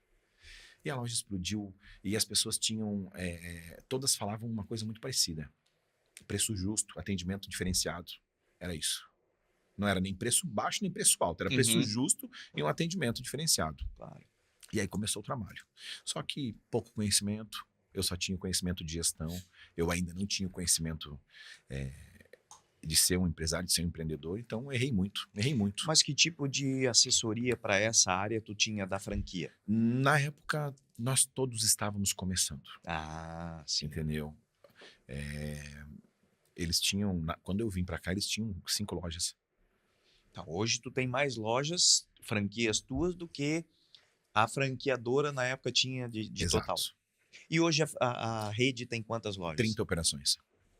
E a loja explodiu e as pessoas tinham, todas falavam uma coisa muito parecida. Preço justo, atendimento diferenciado, era isso. Não era nem preço baixo, nem preço alto, era preço justo e um atendimento diferenciado. Claro. E aí começou o trabalho. Só que pouco conhecimento, eu só tinha conhecimento de gestão, eu ainda não tinha conhecimento de ser um empresário, de ser um empreendedor, então errei muito. Mas que tipo de assessoria para essa área tu tinha da franquia? Na época, nós todos estávamos começando. Ah, sim. Entendeu? Eles tinham, quando eu vim para cá, eles tinham 5 lojas. Tá, hoje tu tem mais lojas, franquias tuas, do que a franqueadora na época tinha de Exato. total. E hoje a rede tem quantas lojas? 30 operações.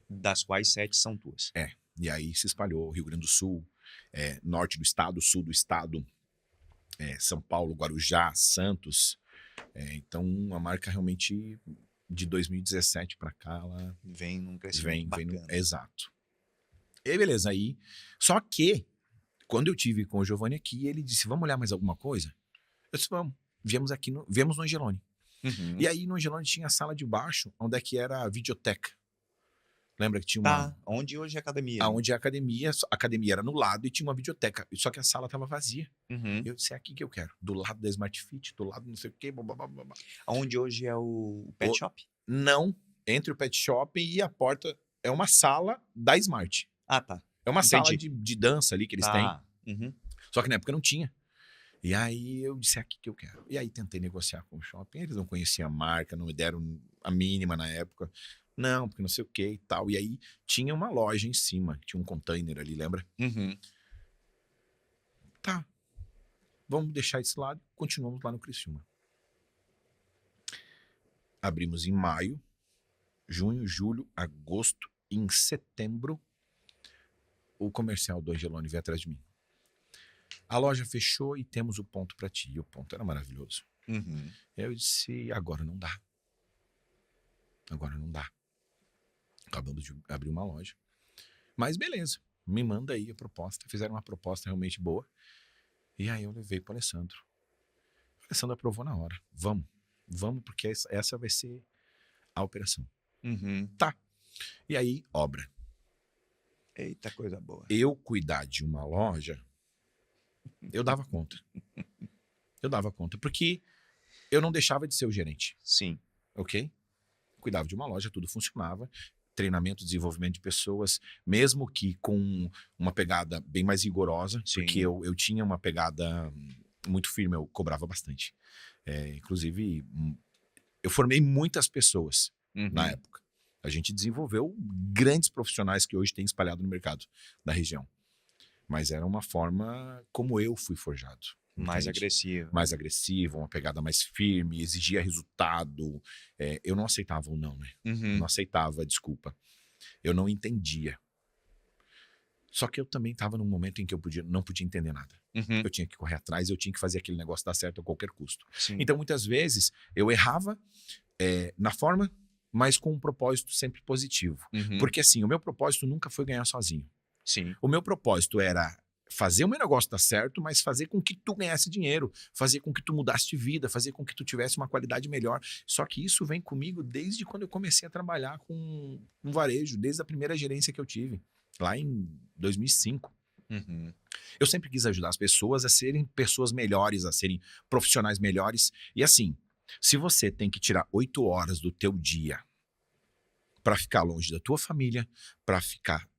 Das quais 7 são tuas. E aí se espalhou Rio Grande do Sul, norte do estado, sul do estado, São Paulo, Guarujá, Santos. Então a marca realmente de 2017 para cá, ela vem num crescimento bacana. Exato. E aí, beleza, aí. Só que, quando eu tive com o Giovanni aqui, ele disse, vamos olhar mais alguma coisa? Eu disse, vamos. Viemos no Angelone. E aí no Angelone tinha a sala de baixo, onde é que era a videoteca. Lembra que tinha uma... Tá, onde hoje é academia. Onde é a academia era no lado e tinha uma videoteca. Só que a sala estava vazia. Eu disse, é aqui que eu quero. Do lado da Smart Fit, do lado não sei o quê, blá. Onde hoje é o Pet Shop? Não, entre o Pet Shop e a porta é uma sala da Smart. Ah, tá. É uma sala de dança ali que eles têm. Só que na época não tinha. E aí eu disse, é aqui que eu quero. E aí tentei negociar com o shopping. Eles não conheciam a marca, não me deram a mínima na época. Não, porque não sei o que e tal. E aí tinha uma loja em cima, tinha um container ali, lembra? Tá. Vamos deixar esse lado, continuamos lá no Criciúma. Abrimos em maio, junho, julho, agosto, e em setembro o comercial do Angelone veio atrás de mim. A loja fechou e temos o ponto para ti. E o ponto era maravilhoso. Eu disse, agora não dá. Agora não dá. Acabamos de abrir uma loja. Mas beleza, me manda aí a proposta. Fizeram uma proposta realmente boa. E aí eu levei para o Alessandro. O Alessandro aprovou na hora. Vamos, porque essa vai ser a operação. Tá. E aí, obra. Eita, coisa boa. Eu cuidar de uma loja, eu dava conta. Eu dava conta, porque eu não deixava de ser o gerente, Sim. ok? Cuidava de uma loja, tudo funcionava. Treinamento, desenvolvimento de pessoas, mesmo que com uma pegada bem mais rigorosa, Sim. porque eu tinha uma pegada muito firme, eu cobrava bastante. Inclusive, eu formei muitas pessoas na época. A gente desenvolveu grandes profissionais que hoje têm espalhado no mercado da região. Mas era uma forma como eu fui forjado. Mais entende? agressivo. Mais agressivo, uma pegada mais firme, exigia resultado. Eu não aceitava o não, né? Eu não aceitava a desculpa. Eu não entendia. Só que eu também estava num momento em que eu não podia entender nada. Eu tinha que correr atrás, eu tinha que fazer aquele negócio dar certo a qualquer custo. Sim. Então, muitas vezes, eu errava na forma, mas com um propósito sempre positivo. Porque assim, o meu propósito nunca foi ganhar sozinho. Sim. O meu propósito era fazer o meu negócio dar certo, mas fazer com que tu ganhasse dinheiro, fazer com que tu mudasse de vida, fazer com que tu tivesse uma qualidade melhor. Só que isso vem comigo desde quando eu comecei a trabalhar com um varejo, desde a primeira gerência que eu tive, lá em 2005. Eu sempre quis ajudar as pessoas a serem pessoas melhores, a serem profissionais melhores. E assim, se você tem que tirar 8 horas do teu dia para ficar longe da tua família, para ficar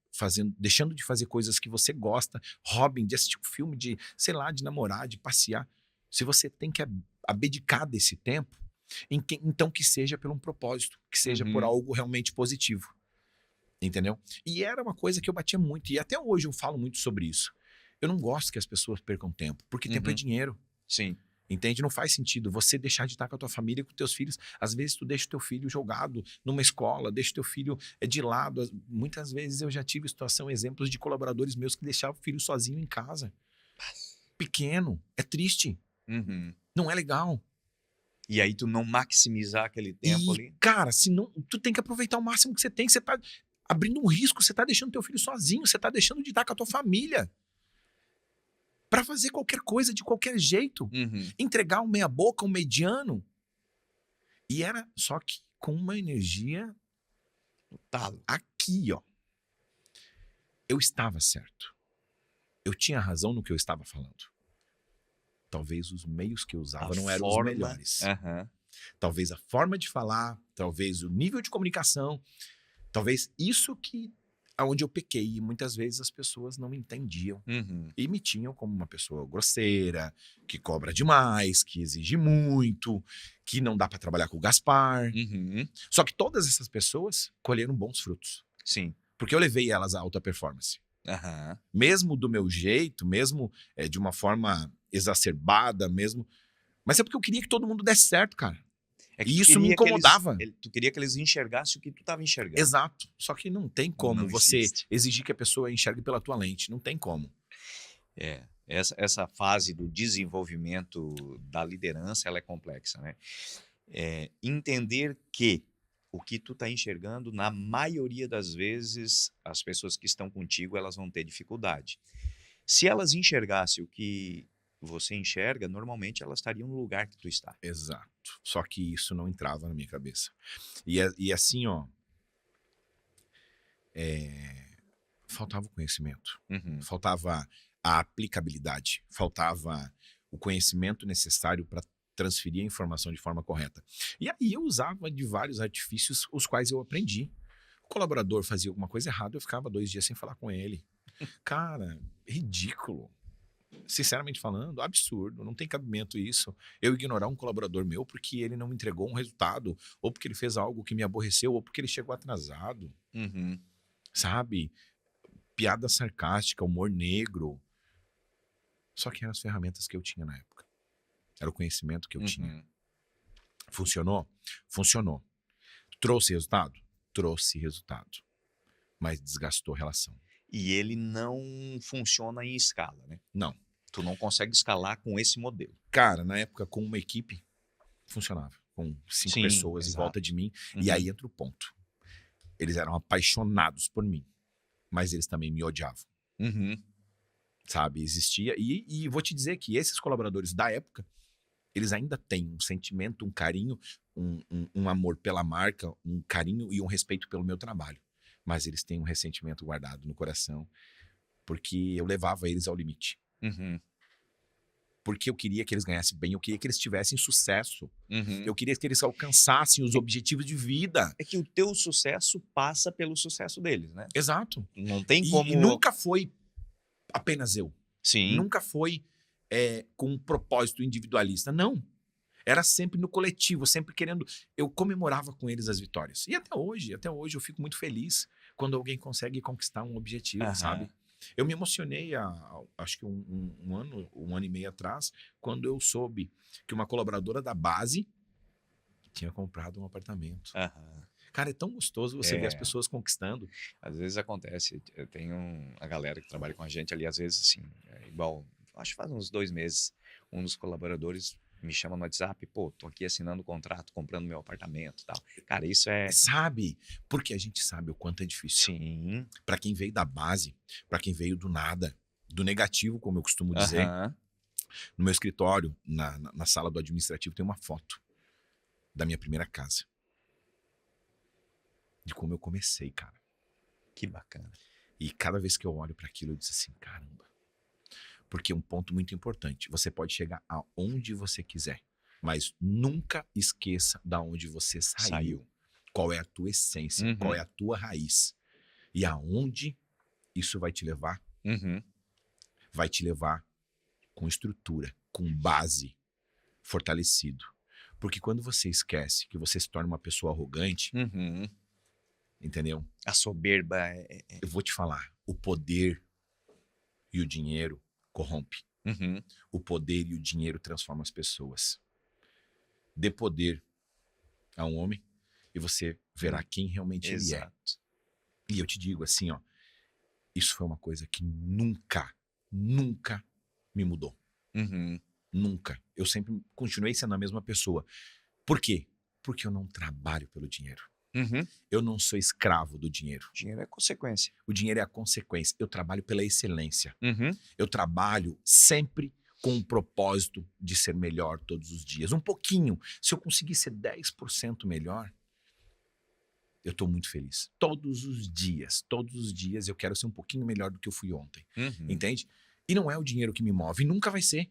deixando de fazer coisas que você gosta, hobby, de assistir um filme, de, sei lá, de namorar, de passear. Se você tem que abdicar desse tempo, então que seja por um propósito, que seja por algo realmente positivo. Entendeu? E era uma coisa que eu batia muito, e até hoje eu falo muito sobre isso. Eu não gosto que as pessoas percam tempo, porque tempo é dinheiro. Sim. Entende? Não faz sentido você deixar de estar com a tua família e com teus filhos. Às vezes tu deixa o teu filho jogado numa escola, deixa o teu filho de lado. Muitas vezes eu já tive exemplos de colaboradores meus que deixavam o filho sozinho em casa. Pequeno. É triste. Não é legal. E aí tu não maximizar aquele tempo ali? Cara, senão, tu tem que aproveitar o máximo que você tem. Você tá abrindo um risco, você tá deixando teu filho sozinho, você tá deixando de estar com a tua família. Para fazer qualquer coisa de qualquer jeito. Entregar um meia boca, um mediano. E era só que com uma energia aqui, ó. Eu estava certo. Eu tinha razão no que eu estava falando. Talvez os meios que eu usava não eram os melhores. Talvez a forma de falar, talvez o nível de comunicação, talvez isso que aonde eu pequei, e muitas vezes as pessoas não entendiam e me tinham como uma pessoa grosseira, que cobra demais, que exige muito, que não dá para trabalhar com o Gaspar. Só que todas essas pessoas colheram bons frutos. Sim. Porque eu levei elas à alta performance. Mesmo do meu jeito, mesmo de uma forma exacerbada, mesmo. Mas é porque eu queria que todo mundo desse certo, cara. E isso me incomodava. Tu queria que eles enxergassem o que tu estava enxergando. Exato. Só que não tem como você exigir que a pessoa enxergue pela tua lente. Não tem como. Essa fase do desenvolvimento da liderança, ela é complexa, né? Entender que o que tu está enxergando, na maioria das vezes, as pessoas que estão contigo, elas vão ter dificuldade. Se elas enxergassem o que você enxerga, normalmente elas estariam no lugar que tu está. Exato. Só que isso não entrava na minha cabeça. E assim, ó, faltava o conhecimento, faltava a aplicabilidade, faltava o conhecimento necessário para transferir a informação de forma correta. E aí eu usava de vários artifícios os quais eu aprendi. O colaborador fazia alguma coisa errada, eu ficava 2 dias sem falar com ele. Cara, ridículo. Sinceramente falando, absurdo, não tem cabimento isso. Eu ignorar um colaborador meu porque ele não me entregou um resultado, ou porque ele fez algo que me aborreceu, ou porque ele chegou atrasado. Sabe? Piada sarcástica, humor negro. Só que eram as ferramentas que eu tinha na época. Era o conhecimento que eu tinha. Funcionou? Funcionou. Trouxe resultado? Trouxe resultado. Mas desgastou a relação. E ele não funciona em escala, né? Não. Tu não consegue escalar com esse modelo. Cara, na época, com uma equipe, funcionava. Com 5 pessoas em volta de mim. E aí entra o ponto. Eles eram apaixonados por mim. Mas eles também me odiavam. Sabe? Existia. E vou te dizer que esses colaboradores da época, eles ainda têm um sentimento, um carinho, um amor pela marca, um carinho e um respeito pelo meu trabalho. mas eles têm um ressentimento guardado no coração, porque eu levava eles ao limite. Uhum. Porque eu queria que eles ganhassem bem, eu queria que eles tivessem sucesso. Uhum. Eu queria que eles alcançassem os objetivos de vida. É que o teu sucesso passa pelo sucesso deles, né? Exato. Não tem E como... nunca foi apenas eu. Sim. Nunca foi com um propósito individualista. Não. Era sempre no coletivo, sempre querendo... Eu comemorava com eles as vitórias. E até hoje eu fico muito feliz quando alguém consegue conquistar um objetivo, Aham. sabe? Eu me emocionei acho que um ano e meio atrás, quando eu soube que uma colaboradora da base tinha comprado um apartamento. Aham. Cara, é tão gostoso você ver as pessoas conquistando. Às vezes acontece. Eu tenho a galera que trabalha com a gente ali, às vezes, assim, igual, acho que faz uns 2 meses, um dos colaboradores me chama no WhatsApp, pô, tô aqui assinando o contrato, comprando meu apartamento e tal. Cara, isso é... Sabe? Porque a gente sabe o quanto é difícil. Sim. Para quem veio da base, para quem veio do nada, do negativo, como eu costumo dizer. Aham. No meu escritório, na sala do administrativo, tem uma foto da minha primeira casa. De como eu comecei, cara. Que bacana. E cada vez que eu olho para aquilo, eu disse assim, caramba. Porque um ponto muito importante, você pode chegar aonde você quiser, mas nunca esqueça da onde você saiu. Qual é a tua essência, Uhum. qual é a tua raiz. E aonde isso vai te levar? Uhum. Vai te levar com estrutura, com base, fortalecido. Porque quando você esquece que você se torna uma pessoa arrogante, Uhum. entendeu? A soberba Eu vou te falar, o poder e o dinheiro corrompe. Uhum. O poder e o dinheiro transformam as pessoas. Dê poder a um homem e você verá quem realmente ele é. Exato. E eu te digo assim, ó, isso foi uma coisa que nunca me mudou. Uhum. Nunca. Eu sempre continuei sendo a mesma pessoa. Por quê? Porque eu não trabalho pelo dinheiro. Uhum. Eu não sou escravo do dinheiro. Dinheiro é consequência. O dinheiro é a consequência. Eu trabalho pela excelência. Uhum. Eu trabalho sempre com o propósito de ser melhor todos os dias. Um pouquinho. Se eu conseguir ser 10% melhor, eu estou muito feliz. Todos os dias eu quero ser um pouquinho melhor do que eu fui ontem. Uhum. Entende? E não é o dinheiro que me move, e nunca vai ser.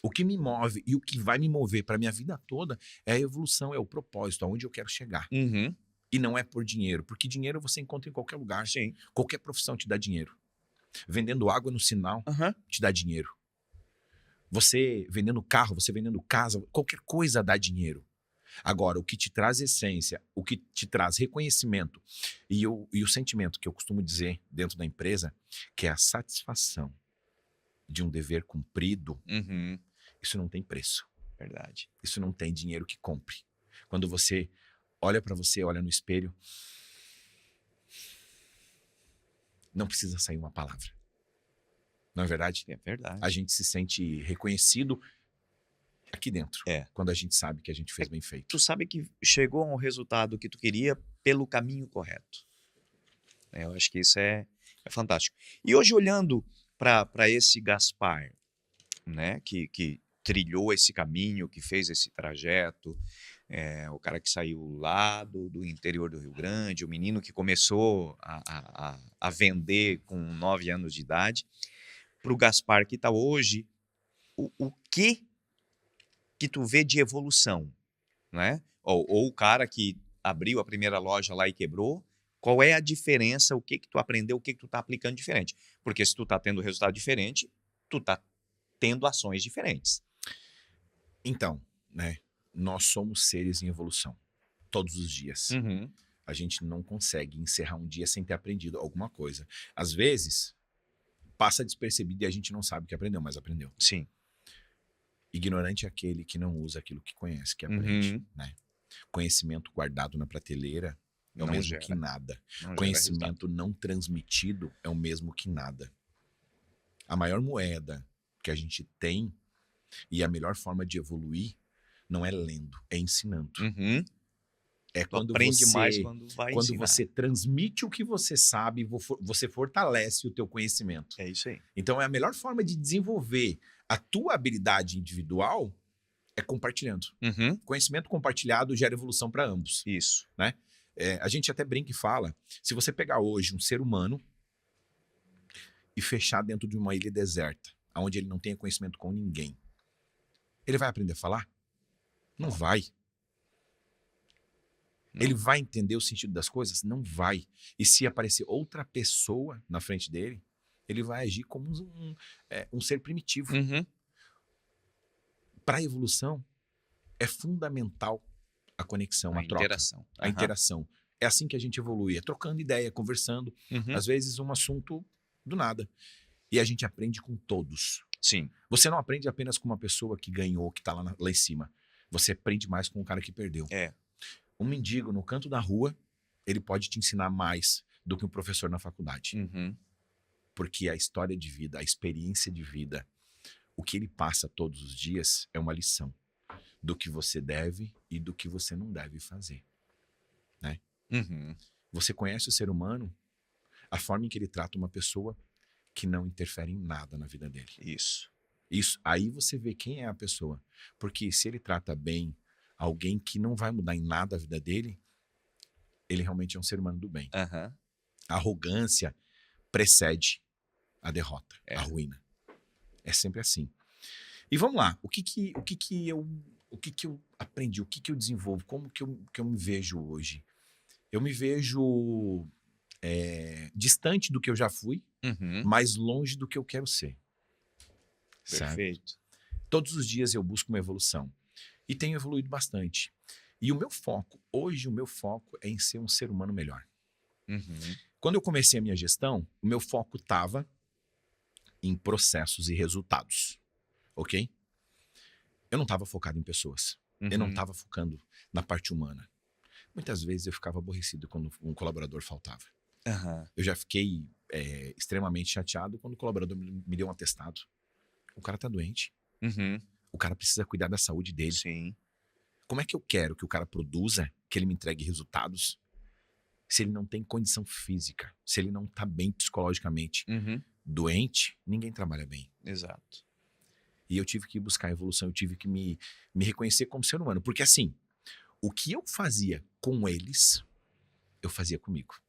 O que me move e o que vai me mover para minha vida toda é a evolução, é o propósito, aonde eu quero chegar. Uhum. E não é por dinheiro, porque dinheiro você encontra em qualquer lugar. Sim. Qualquer profissão te dá dinheiro. Vendendo água no sinal Uhum. te dá dinheiro. Você vendendo carro, você vendendo casa, qualquer coisa dá dinheiro. Agora, o que te traz essência, o que te traz reconhecimento e o sentimento que eu costumo dizer dentro da empresa, que é a satisfação de um dever cumprido, Uhum. isso não tem preço. Verdade. Isso não tem dinheiro que compre. Quando você olha para você, olha no espelho, não precisa sair uma palavra. Não é verdade? É verdade. A gente se sente reconhecido aqui dentro, quando a gente sabe que a gente fez bem feito. Tu sabe que chegou ao resultado que tu queria pelo caminho correto. Eu acho que isso é fantástico. E hoje, olhando para esse Gaspar, né, que trilhou esse caminho, que fez esse trajeto, o cara que saiu lá do interior do Rio Grande, o menino que começou a vender com 9 anos de idade, para o Gaspar que está hoje, o que tu vê de evolução, né? Ou o cara que abriu a primeira loja lá e quebrou, qual é a diferença, o que tu aprendeu, o que tu está aplicando diferente? Porque se tu está tendo resultado diferente, tu está tendo ações diferentes. Então, né, nós somos seres em evolução, todos os dias. Uhum. A gente não consegue encerrar um dia sem ter aprendido alguma coisa. Às vezes, passa despercebido e a gente não sabe que aprendeu, mas aprendeu. Sim. Ignorante é aquele que não usa aquilo que conhece, que aprende. Uhum. Né? Conhecimento guardado na prateleira é o Não mesmo gera. que nada. Não Conhecimento não transmitido é o mesmo que nada. A maior moeda que a gente tem e a melhor forma de evoluir não é lendo, é ensinando. Uhum. É Tu quando aprende você, mais quando vai quando ensinar. você transmite o que você sabe, você fortalece o teu conhecimento. É isso aí. Então, é a melhor forma de desenvolver a tua habilidade individual é compartilhando. Uhum. Conhecimento compartilhado gera evolução para ambos. Isso. Né? A gente até brinca e fala, se você pegar hoje um ser humano e fechar dentro de uma ilha deserta, onde ele não tenha conhecimento com ninguém, ele vai aprender a falar? Não vai. Ele vai entender o sentido das coisas? Não vai. E se aparecer outra pessoa na frente dele, ele vai agir como um ser primitivo. Uhum. Para a evolução, é fundamental a conexão, a troca, Interação. a interação. É assim que a gente evolui, é trocando ideia, conversando, Uhum. às vezes um assunto do nada. E a gente aprende com todos. Sim. Você não aprende apenas com uma pessoa que ganhou, que está lá em cima. Você aprende mais com o cara que perdeu. É. Um mendigo no canto da rua, ele pode te ensinar mais do que um professor na faculdade. Uhum. Porque a história de vida, a experiência de vida, o que ele passa todos os dias é uma lição do que você deve e do que você não deve fazer. Né? Uhum. Você conhece o ser humano, a forma em que ele trata uma pessoa que não interfere em nada na vida dele. Isso. Aí você vê quem é a pessoa. Porque se ele trata bem alguém que não vai mudar em nada a vida dele, ele realmente é um ser humano do bem. Uhum. A arrogância precede a derrota, É. a ruína. É sempre assim. E vamos lá, o que eu aprendi, o que eu desenvolvo, como que eu me vejo hoje? Eu me vejo distante do que eu já fui, Uhum. mais longe do que eu quero ser. Certo? Perfeito. Todos os dias eu busco uma evolução. E tenho evoluído bastante. E o meu foco é em ser um ser humano melhor. Uhum. Quando eu comecei a minha gestão, o meu foco estava em processos e resultados. Ok? Eu não estava focado em pessoas. Uhum. Eu não estava focando na parte humana. Muitas vezes eu ficava aborrecido quando um colaborador faltava. Uhum. Eu já fiquei extremamente chateado quando o colaborador me deu um atestado. O cara tá doente. Uhum. O cara precisa cuidar da saúde dele. Sim. Como é que eu quero que o cara produza, que ele me entregue resultados, se ele não tem condição física, se ele não tá bem psicologicamente? Uhum. Doente, ninguém trabalha bem. Exato. E eu tive que buscar evolução, eu tive que me reconhecer como ser humano. Porque assim, o que eu fazia com eles, eu fazia comigo.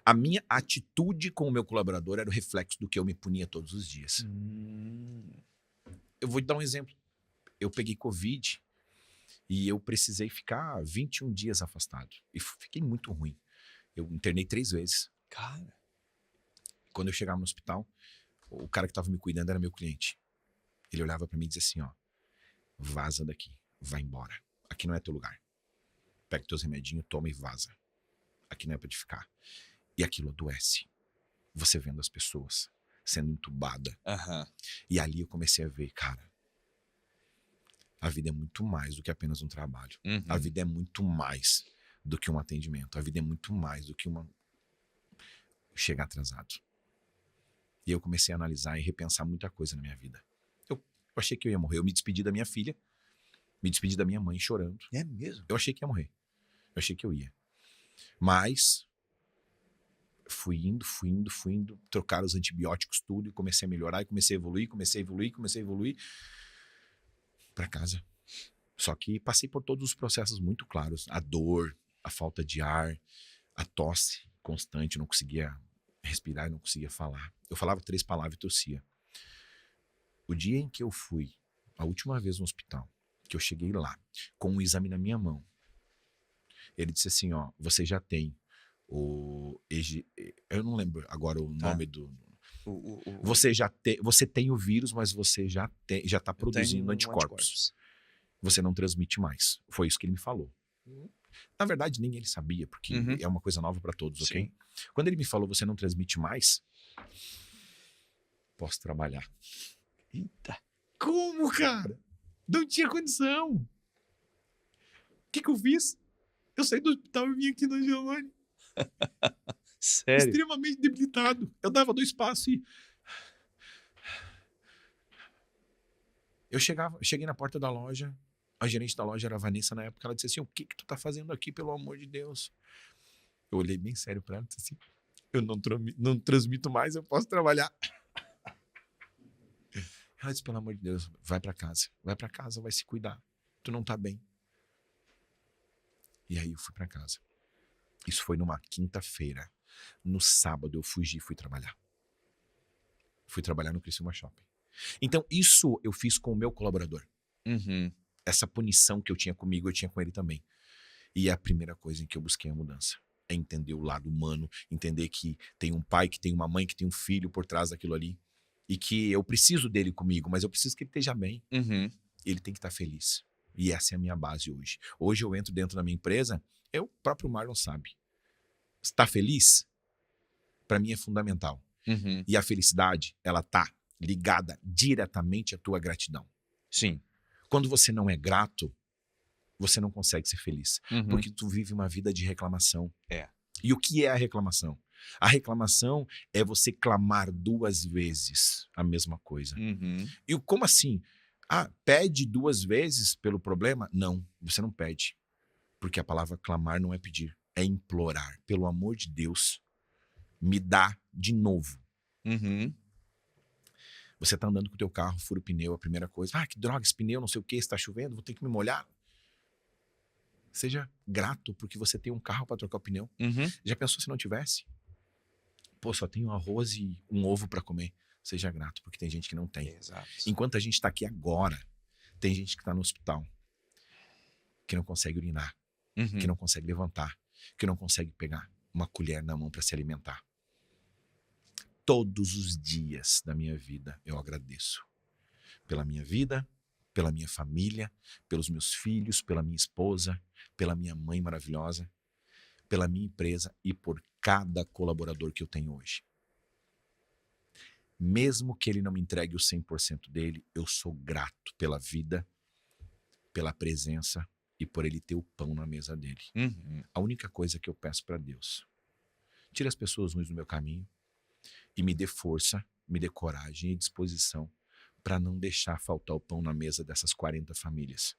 A minha atitude com o meu colaborador era o reflexo do que eu me punia todos os dias. Eu vou te dar um exemplo. Eu peguei Covid e eu precisei ficar 21 dias afastado. E fiquei muito ruim. Eu internei 3 vezes. Cara. Quando eu chegava no hospital, o cara que estava me cuidando era meu cliente. Ele olhava para mim e dizia assim, ó, vaza daqui, vai embora. Aqui não é teu lugar. Pega teus remedinhos, toma e vaza. Aqui não é pra te ficar. E aquilo adoece. Você vendo as pessoas sendo entubada. Uhum. E ali eu comecei a ver, cara, a vida é muito mais do que apenas um trabalho. Uhum. A vida é muito mais do que um atendimento. A vida é muito mais do que chegar atrasado. E eu comecei a analisar e repensar muita coisa na minha vida. Eu achei que eu ia morrer. Eu me despedi da minha filha, me despedi da minha mãe chorando. É mesmo? Eu achei que ia morrer. Eu achei que eu ia. Mas fui indo, trocar os antibióticos, tudo, e comecei a melhorar, e comecei a evoluir para casa. Só que passei por todos os processos muito claros. A dor, a falta de ar, a tosse constante, eu não conseguia respirar, eu não conseguia falar. Eu falava 3 palavras e tossia. O dia em que eu fui, a última vez no hospital, que eu cheguei lá, com um exame na minha mão, ele disse assim, ó, você já tem eu não lembro agora o nome do... Você tem o vírus, mas você já tá produzindo anticorpos. Você não transmite mais. Foi isso que ele me falou. Na verdade, nem ele sabia, porque é uma coisa nova para todos, ok? Sim. Quando ele me falou, você não transmite mais, posso trabalhar. Eita. Como, cara? Não tinha condição. O que eu fiz? Eu saí do hospital e vim aqui no Angelone. Sério? Extremamente debilitado. Eu dava 2 passos e... cheguei na porta da loja, a gerente da loja era a Vanessa na época, ela disse assim, o que tu tá fazendo aqui, pelo amor de Deus? Eu olhei bem sério pra ela e disse assim, eu não transmito mais, eu posso trabalhar. Ela disse, pelo amor de Deus, vai pra casa, vai se cuidar, tu não tá bem. E aí eu fui pra casa. Isso foi numa quinta-feira. No sábado eu fugi e fui trabalhar. Fui trabalhar no Criciúma Shopping. Então isso eu fiz com o meu colaborador. Uhum. Essa punição que eu tinha comigo, eu tinha com ele também. E é a primeira coisa em que eu busquei a mudança. É entender o lado humano, entender que tem um pai, que tem uma mãe, que tem um filho por trás daquilo ali. E que eu preciso dele comigo, mas eu preciso que ele esteja bem. Uhum. Ele tem que estar feliz. E essa é a minha base hoje. Hoje eu entro dentro da minha empresa, o próprio Marlon sabe. Está feliz? Para mim é fundamental. Uhum. E a felicidade, ela tá ligada diretamente à tua gratidão. Sim. Quando você não é grato, você não consegue ser feliz. Uhum. Porque tu vive uma vida de reclamação. É. E o que é a reclamação? A reclamação é você clamar 2 vezes a mesma coisa. Uhum. E como assim? Ah, pede 2 vezes pelo problema? Não, você não pede. Porque a palavra clamar não é pedir, é implorar. Pelo amor de Deus, me dá de novo. Uhum. Você tá andando com o teu carro, fura o pneu, a primeira coisa. Ah, que droga, esse pneu, não sei o que, está chovendo, vou ter que me molhar. Seja grato porque você tem um carro para trocar o pneu. Uhum. Já pensou se não tivesse? Pô, só tenho arroz e um ovo para comer. Seja grato, porque tem gente que não tem. Exato. Enquanto a gente tá aqui agora, tem gente que tá no hospital, que não consegue urinar, Uhum. que não consegue levantar, que não consegue pegar uma colher na mão para se alimentar. Todos os dias da minha vida eu agradeço. Pela minha vida, pela minha família, pelos meus filhos, pela minha esposa, pela minha mãe maravilhosa, pela minha empresa e por cada colaborador que eu tenho hoje. Mesmo que ele não me entregue o 100% dele, eu sou grato pela vida, pela presença e por ele ter o pão na mesa dele. Uhum. A única coisa que eu peço para Deus, tire as pessoas ruins do meu caminho e me dê força, me dê coragem e disposição para não deixar faltar o pão na mesa dessas 40 famílias.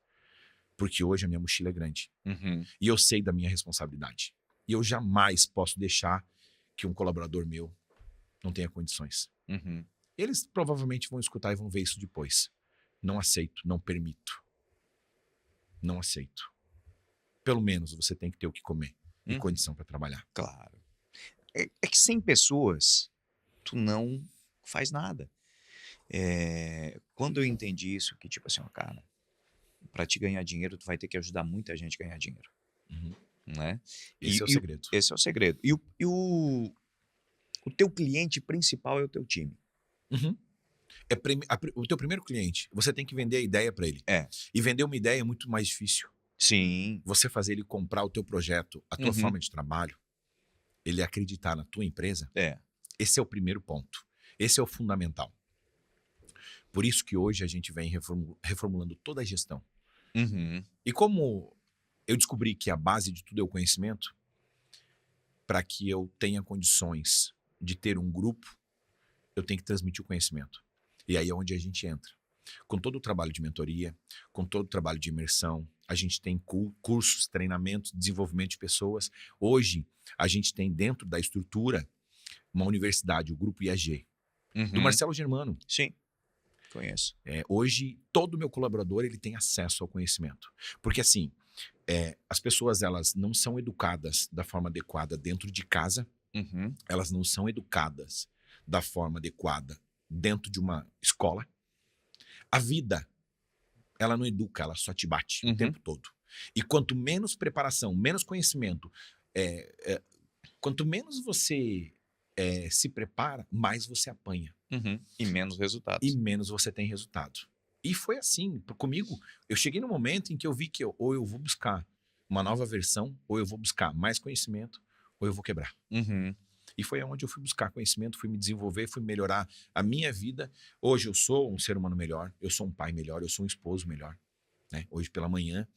Porque hoje a minha mochila é grande. Uhum. E eu sei da minha responsabilidade. E eu jamais posso deixar que um colaborador meu não tenha condições. Uhum. Eles provavelmente vão escutar e vão ver isso depois. Não aceito, não permito. Não aceito. Pelo menos você tem que ter o que comer e Uhum. condição para trabalhar. Claro. É que sem pessoas, tu não faz nada. Quando eu entendi isso, que tipo assim, ó, cara, para te ganhar dinheiro, tu vai ter que ajudar muita gente a ganhar dinheiro, Uhum. né? Esse é o segredo. Esse é o segredo. O teu cliente principal é o teu time. Uhum. O teu primeiro cliente, você tem que vender a ideia para ele. É. E vender uma ideia é muito mais difícil. Sim. Você fazer ele comprar o teu projeto, a tua Uhum. forma de trabalho, ele acreditar na tua empresa, esse é o primeiro ponto. Esse é o fundamental. Por isso que hoje a gente vem reformulando toda a gestão. Uhum. E como eu descobri que a base de tudo é o conhecimento, para que eu tenha condições de ter um grupo, eu tenho que transmitir o conhecimento. E aí é onde a gente entra. Com todo o trabalho de mentoria, com todo o trabalho de imersão, a gente tem cursos, treinamentos, desenvolvimento de pessoas. Hoje, a gente tem dentro da estrutura uma universidade, o Grupo IAG, Uhum. do Marcelo Germano. Sim, conheço. Hoje, todo meu colaborador ele tem acesso ao conhecimento. Porque assim, as pessoas elas não são educadas da forma adequada dentro de casa, Uhum. elas não são educadas da forma adequada dentro de uma escola. A vida, ela não educa, ela só te bate Uhum. o tempo todo. E quanto menos preparação, menos conhecimento, quanto menos você se prepara, mais você apanha. Uhum. E menos resultados. E menos você tem resultado. E foi assim, comigo, eu cheguei no momento em que eu vi que ou eu vou buscar uma nova versão, ou eu vou buscar mais conhecimento, ou eu vou quebrar. Uhum. E foi onde eu fui buscar conhecimento, fui me desenvolver, fui melhorar a minha vida. Hoje eu sou um ser humano melhor, eu sou um pai melhor, eu sou um esposo melhor. Né? Hoje pela manhã,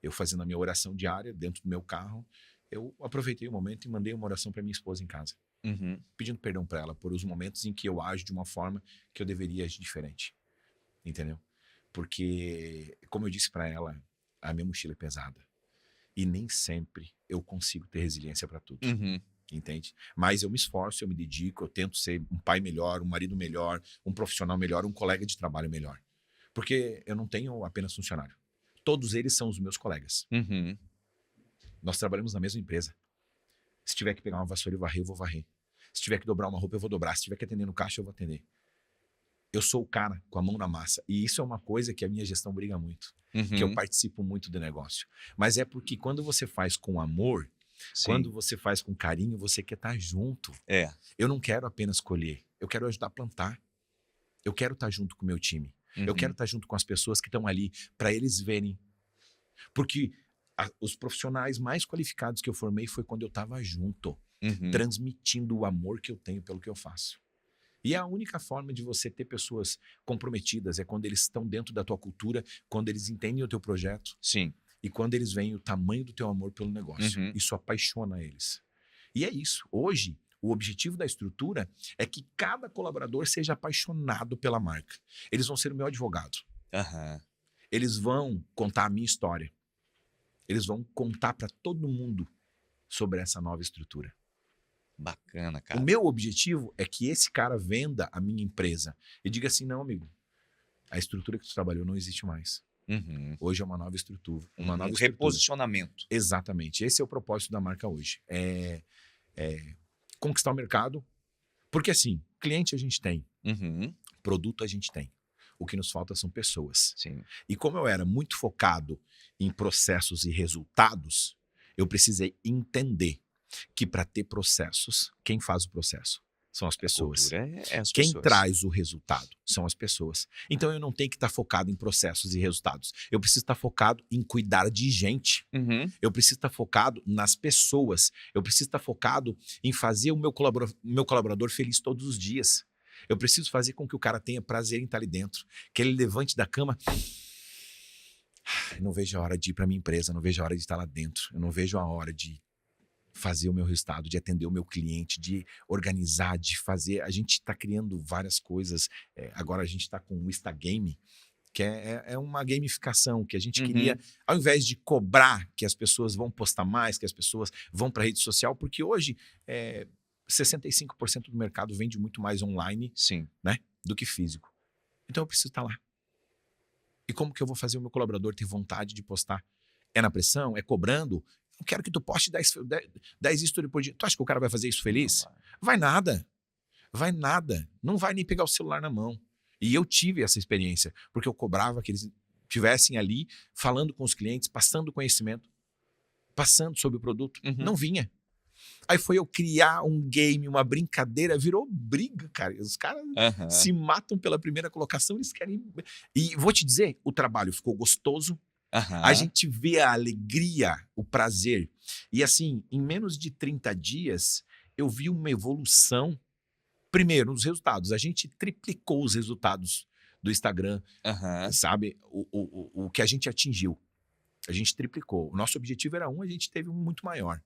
eu fazendo a minha oração diária dentro do meu carro, eu aproveitei o momento e mandei uma oração para minha esposa em casa. Uhum. Pedindo perdão para ela por os momentos em que eu ajo de uma forma que eu deveria agir diferente. Entendeu? Porque, como eu disse para ela, a minha mochila é pesada. E nem sempre eu consigo ter resiliência para tudo. Uhum. Entende? Mas eu me esforço, eu me dedico, eu tento ser um pai melhor, um marido melhor, um profissional melhor, um colega de trabalho melhor. Porque eu não tenho apenas funcionário. Todos eles são os meus colegas. Uhum. Nós trabalhamos na mesma empresa. Se tiver que pegar uma vassoura e varrer, eu vou varrer. Se tiver que dobrar uma roupa, eu vou dobrar. Se tiver que atender no caixa, eu vou atender. Eu sou o cara com a mão na massa. E isso é uma coisa que a minha gestão briga muito. Que eu participo muito do negócio. Mas é porque quando você faz com amor, Sim. quando você faz com carinho, você quer estar junto. Eu não quero apenas colher. Eu quero ajudar a plantar. Eu quero estar junto com o meu time. Eu quero estar junto com as pessoas que estão ali para eles verem. Porque os profissionais mais qualificados que eu formei foi quando eu estava junto, transmitindo o amor que eu tenho pelo que eu faço. E a única forma de você ter pessoas comprometidas é quando eles estão dentro da tua cultura, quando eles entendem o teu projeto. Sim. E quando eles veem o tamanho do teu amor pelo negócio. Isso apaixona eles. E é isso. Hoje, o objetivo da estrutura é que cada colaborador seja apaixonado pela marca. Eles vão ser o meu advogado. Eles vão contar a minha história. Eles vão contar para todo mundo sobre essa nova estrutura. Bacana, cara. O meu objetivo é que esse cara venda a minha empresa e diga assim, não, amigo, a estrutura que tu trabalhou não existe mais. Hoje é uma nova estrutura. Uma nova reposicionamento. Exatamente. Esse é o propósito da marca hoje. É conquistar o mercado. Porque assim, cliente a gente tem. Produto a gente tem. O que nos falta são pessoas. Sim. E como eu era muito focado em processos e resultados, eu precisei entender que para ter processos, quem faz o processo são as pessoas. Quem traz o resultado são as pessoas. Então eu não tenho que estar focado em processos e resultados. Eu preciso estar focado em cuidar de gente. Eu preciso estar focado nas pessoas. Eu preciso estar focado em fazer o meu colaborador feliz todos os dias. Eu preciso fazer com que o cara tenha prazer em estar ali dentro. Que ele levante da cama. Eu não vejo a hora de ir para minha empresa, eu não vejo a hora de estar lá dentro. Eu não vejo a hora de fazer o meu resultado, de atender o meu cliente, de organizar, de fazer. A gente está criando várias coisas. Agora a gente está com o Instagame, que é uma gamificação que a gente queria, ao invés de cobrar que as pessoas vão postar mais, que as pessoas vão para a rede social, porque hoje 65% do mercado vende muito mais online, né, do que físico. Então eu preciso estar lá. E como que eu vou fazer o meu colaborador ter vontade de postar? É na pressão? É cobrando? Eu quero que tu poste 10 stories por dia. Tu acha que o cara vai fazer isso feliz? Vai nada. Vai nada. Não vai nem pegar o celular na mão. E eu tive essa experiência, porque eu cobrava que eles estivessem ali falando com os clientes, passando conhecimento, passando sobre o produto. Não vinha. Aí foi eu criar um game, uma brincadeira, virou briga, cara. Os caras se matam pela primeira colocação, eles querem... E vou te dizer, o trabalho ficou gostoso, a gente vê a alegria, o prazer. E assim, em menos de 30 dias, eu vi uma evolução. Primeiro, nos resultados. A gente triplicou os resultados do Instagram, sabe? O que a gente atingiu. A gente triplicou. O nosso objetivo era a gente teve um muito maior.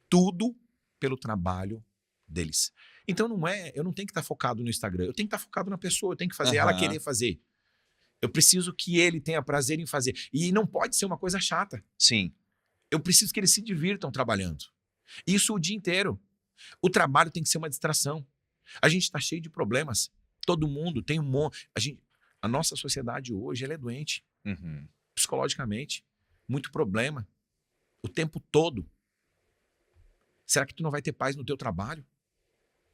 Tudo pelo trabalho deles. Então eu não tenho que estar focado no Instagram, eu tenho que estar focado na pessoa, eu tenho que fazer ela querer fazer. Eu preciso que ele tenha prazer em fazer. E não pode ser uma coisa chata. Sim. Eu preciso que eles se divirtam trabalhando. Isso o dia inteiro. O trabalho tem que ser uma distração. A gente está cheio de problemas. Todo mundo tem um monte. A nossa sociedade hoje ela é doente. Psicologicamente. Muito problema. O tempo todo. Será que tu não vai ter paz no teu trabalho?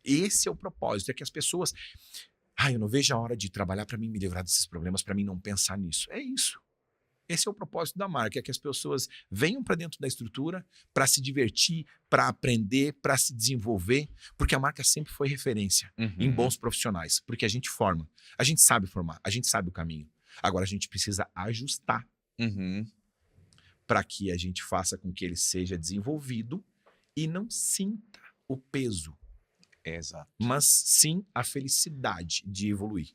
Esse é o propósito. É que as pessoas... eu não vejo a hora de trabalhar para mim me livrar desses problemas, para mim não pensar nisso. É isso. Esse é o propósito da marca, é que as pessoas venham para dentro da estrutura para se divertir, para aprender, para se desenvolver, porque a marca sempre foi referência em bons profissionais, porque a gente forma, a gente sabe formar, a gente sabe o caminho. Agora a gente precisa ajustar para que a gente faça com que ele seja desenvolvido e não sinta o peso. Exato. Mas sim a felicidade de evoluir.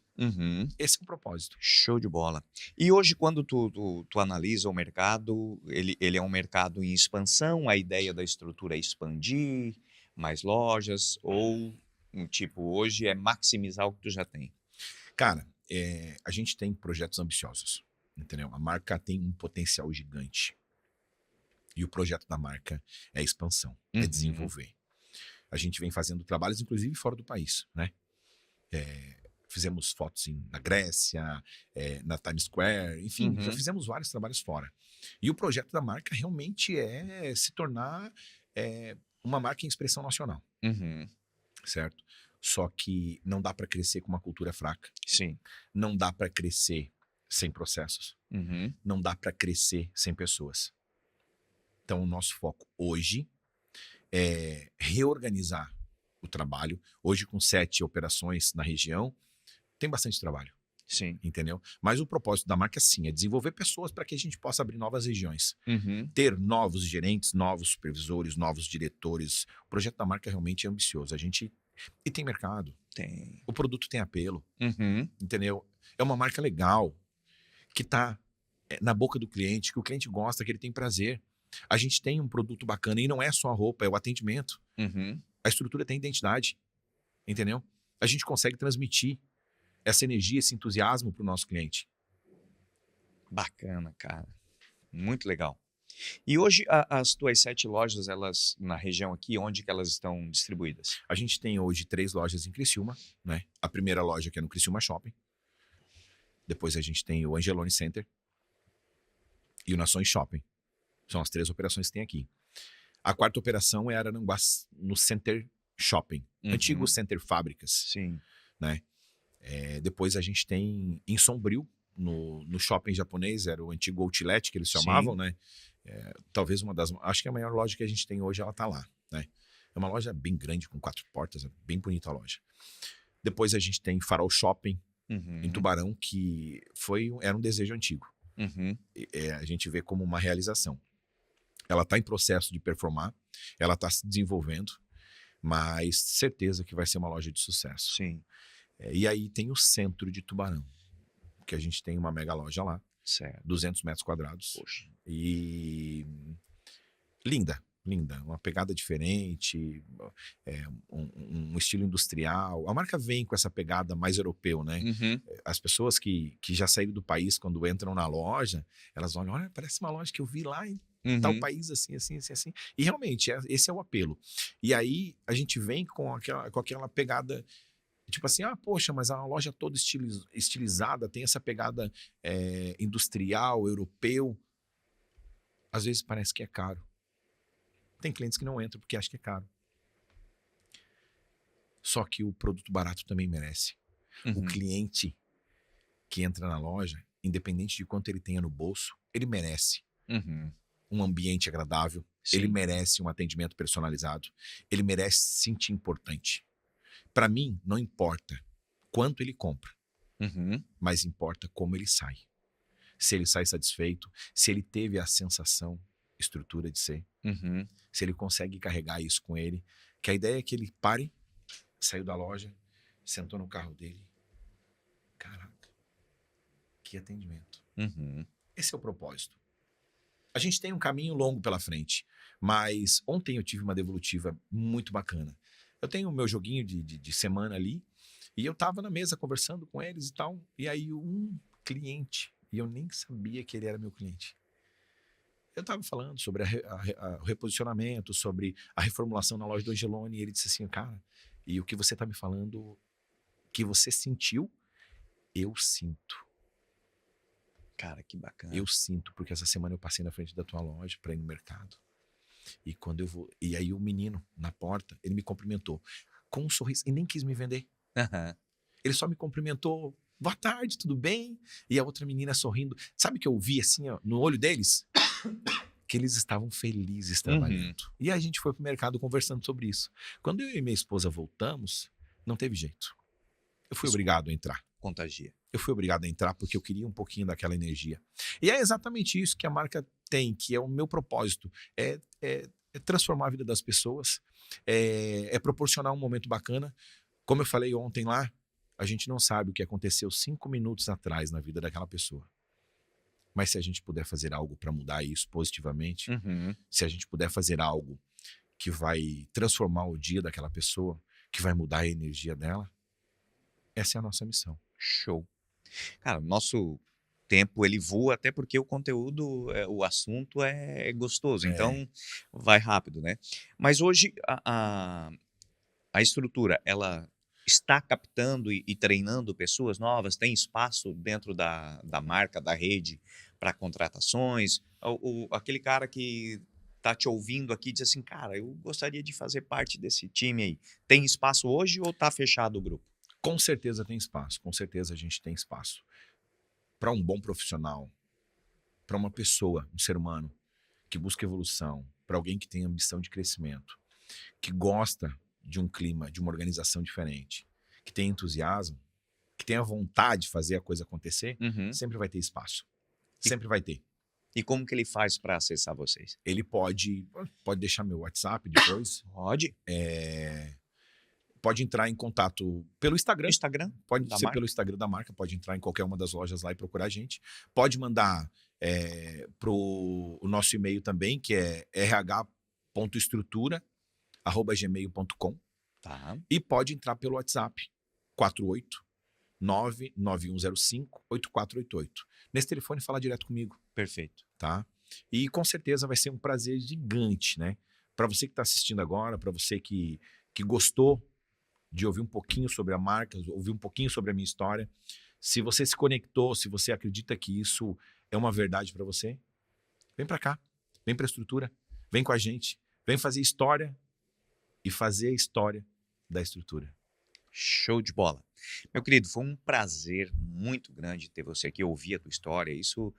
Esse é o propósito. Show de bola. E hoje, quando tu analisa o mercado, ele é um mercado em expansão, a ideia da estrutura é expandir, mais lojas, ou hoje é maximizar o que tu já tem? Cara, a gente tem projetos ambiciosos, entendeu? A marca tem um potencial gigante. E o projeto da marca é expansão, é desenvolver. A gente vem fazendo trabalhos, inclusive, fora do país, né? Fizemos fotos na Grécia, na Times Square, enfim, já fizemos vários trabalhos fora. E o projeto da marca realmente é se tornar uma marca em expressão nacional, Uhum. certo? Só que não dá para crescer com uma cultura fraca. Sim. Não dá para crescer sem processos. Uhum. Não dá para crescer sem pessoas. Então, o nosso foco hoje é reorganizar o trabalho. Hoje, com 7 operações na região, tem bastante trabalho, Sim. entendeu? Mas o propósito da marca, sim, é desenvolver pessoas para que a gente possa abrir novas regiões. Uhum. Ter novos gerentes, novos supervisores, novos diretores. O projeto da marca realmente é ambicioso. E tem mercado. Tem. O produto tem apelo, Uhum. entendeu? É uma marca legal, que está na boca do cliente, que o cliente gosta, que ele tem prazer. A gente tem um produto bacana e não é só a roupa, é o atendimento. Uhum. A estrutura tem identidade, entendeu? A gente consegue transmitir essa energia, esse entusiasmo para o nosso cliente. Bacana, cara. Muito legal. E hoje as tuas 7 lojas, elas na região aqui, onde que elas estão distribuídas? A gente tem hoje 3 lojas em Criciúma, né? A primeira loja que é no Criciúma Shopping. Depois a gente tem o Angelone Center e o Nações Shopping. São as 3 operações que tem aqui. A quarta operação é Araranguá, no Center Shopping. Uhum. Antigo Center Fábricas, Sim. né? Depois a gente tem em Sombrio, no shopping japonês, era o antigo Outlet que eles chamavam, Sim. né? Talvez acho que a maior loja que a gente tem hoje, ela tá lá, né? É uma loja bem grande, com 4 portas, é bem bonita a loja. Depois a gente tem Farol Shopping, em Uhum. Tubarão, que era um desejo antigo. Uhum. A gente vê como uma realização. Ela está em processo de performar, ela está se desenvolvendo, mas certeza que vai ser uma loja de sucesso. Sim. E aí tem o centro de Tubarão, que a gente tem uma mega loja lá, Certo. 200 metros quadrados. Poxa. E linda, uma pegada diferente, um estilo industrial. A marca vem com essa pegada mais europeu, né? Uhum. As pessoas que já saíram do país, quando entram na loja, elas olham, olha, parece uma loja que eu vi lá em tal Uhum. país, assim, assim, assim, assim. E realmente, esse é o apelo. E aí, a gente vem com aquela pegada, tipo assim, poxa, mas a loja toda estilizada, tem essa pegada industrial, europeu. Às vezes parece que é caro. Tem clientes que não entram porque acham que é caro. Só que o produto barato também merece. O Uhum. cliente que entra na loja, independente de quanto ele tenha no bolso, ele merece Uhum. um ambiente agradável, ele Sim. merece um atendimento personalizado, ele merece se sentir importante. Para mim, não importa quanto ele compra, Uhum. mas importa como ele sai. Se ele sai satisfeito, se ele teve a sensação, estrutura de ser, Uhum. se ele consegue carregar isso com ele, que a ideia é que ele pare, saiu da loja, sentou no carro dele. Caraca, que atendimento. Uhum. Esse é o propósito. A gente tem um caminho longo pela frente, mas ontem eu tive uma devolutiva muito bacana. Eu tenho o meu joguinho de semana ali, e eu tava na mesa conversando com eles e tal, e aí um cliente, e eu nem sabia que ele era meu cliente. Eu tava falando sobre o reposicionamento, sobre a reformulação na loja do Angelone, e ele disse assim, cara, e o que você tá me falando, que você sentiu, eu sinto. Cara, que bacana. Eu sinto, porque essa semana eu passei na frente da tua loja para ir no mercado. E quando eu vou. E aí o menino na porta, ele me cumprimentou com um sorriso e nem quis me vender. Uhum. Ele só me cumprimentou, boa tarde, tudo bem? E a outra menina sorrindo. Sabe o que eu vi assim, ó, no olho deles? Que eles estavam felizes trabalhando. Uhum. E a gente foi pro mercado conversando sobre isso. Quando eu e minha esposa voltamos, não teve jeito. Eu fui Isso obrigado a entrar. contagia. Eu fui obrigado a entrar porque eu queria um pouquinho daquela energia. E é exatamente isso que a marca tem, que é o meu propósito. É transformar a vida das pessoas, é proporcionar um momento bacana. Como eu falei ontem lá, a gente não sabe o que aconteceu 5 minutos atrás na vida daquela pessoa. Mas se a gente puder fazer algo para mudar isso positivamente, Uhum. se a gente puder fazer algo que vai transformar o dia daquela pessoa, que vai mudar a energia dela, essa é a nossa missão. Show. Cara, nosso tempo ele voa até porque o conteúdo, o assunto é gostoso, então vai rápido, né? Mas hoje a estrutura, ela está captando e treinando pessoas novas? Tem espaço dentro da marca, da rede, para contratações? Aquele cara que tá te ouvindo aqui e diz assim, cara, eu gostaria de fazer parte desse time aí. Tem espaço hoje ou tá fechado o grupo? Com certeza tem espaço, com certeza a gente tem espaço. Para um bom profissional, para uma pessoa, um ser humano, que busca evolução, para alguém que tem ambição de crescimento, que gosta de um clima, de uma organização diferente, que tem entusiasmo, que tem a vontade de fazer a coisa acontecer, Uhum. sempre vai ter espaço. E- Sempre vai ter. E como que ele faz para acessar vocês? Ele pode deixar meu WhatsApp depois, Pode? pode entrar em contato pelo Instagram, Instagram? pode da ser marca? pelo Instagram da marca, pode entrar em qualquer uma das lojas lá e procurar a gente. Pode mandar pro o nosso e-mail também, que é rh.estrutura@gmail.com, Tá. e pode entrar pelo WhatsApp 48991058488. Nesse telefone fala direto comigo, Perfeito. tá? E com certeza vai ser um prazer gigante, né? Para você que está assistindo agora, para você que gostou de ouvir um pouquinho sobre a marca, ouvir um pouquinho sobre a minha história, se você se conectou, se você acredita que isso é uma verdade para você, vem para cá, vem para a estrutura, vem com a gente, vem fazer história e fazer a história da estrutura. Show de bola. Meu querido, foi um prazer muito grande ter você aqui, ouvir a tua história. Isso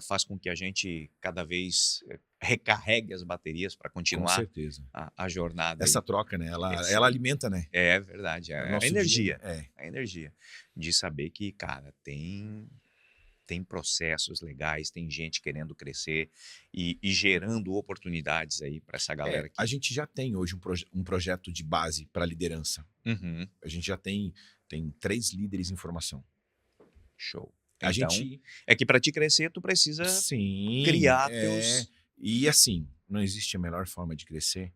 faz com que a gente cada vez recarregue as baterias para Com continuar certeza. a jornada Essa aí. troca, né? Esse- Ela alimenta, né? É verdade, O a nosso energia. dia. A energia de saber que, cara, tem processos legais, tem gente querendo crescer e gerando oportunidades aí para essa galera aqui. A gente já tem hoje um projeto de base para liderança. Uhum, A gente já tem 3 líderes em formação. show. A Então, gente é que para te crescer, tu precisa sim, criar teus. E assim, não existe a melhor forma de crescer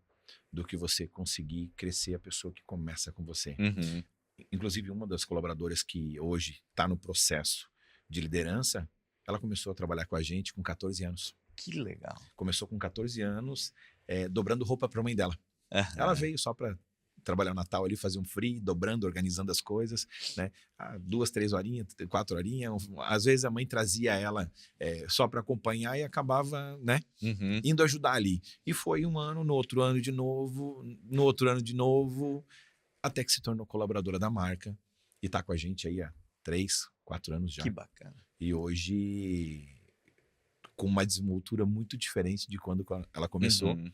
do que você conseguir crescer a pessoa que começa com você. Uhum. Inclusive, uma das colaboradoras que hoje está no processo de liderança, ela começou a trabalhar com a gente com 14 anos. Que legal. Começou com 14 anos, dobrando roupa para a mãe dela. Aham. Ela veio só para trabalhar o Natal ali, fazer um free, dobrando, organizando as coisas, né? 2, 3 horinhas, 4 horinhas. Às vezes a mãe trazia ela só para acompanhar e acabava, né? Uhum. Indo ajudar ali. E foi um ano, no outro ano de novo, no outro ano de novo, até que se tornou colaboradora da marca e está com a gente aí há 3, 4 anos já. Que bacana. E hoje, com uma desenvoltura muito diferente de quando ela começou, Uhum.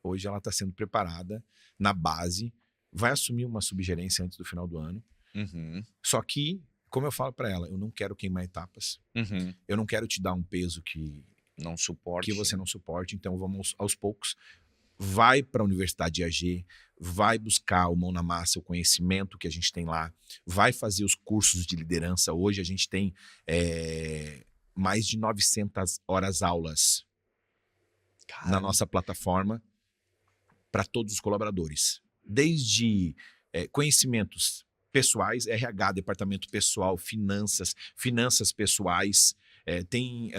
hoje ela está sendo preparada na base, vai assumir uma subgerência antes do final do ano. Uhum. Só que, como eu falo para ela, eu não quero queimar etapas, Uhum. eu não quero te dar um peso que Não suporte. você não suporte, então vamos aos poucos. Vai para a Universidade IAG, vai buscar o mão na massa, o conhecimento que a gente tem lá, vai fazer os cursos de liderança. Hoje a gente tem mais de 900 horas aulas Cara, na nossa plataforma para todos os colaboradores. Desde conhecimentos pessoais, RH, departamento pessoal, finanças pessoais, tem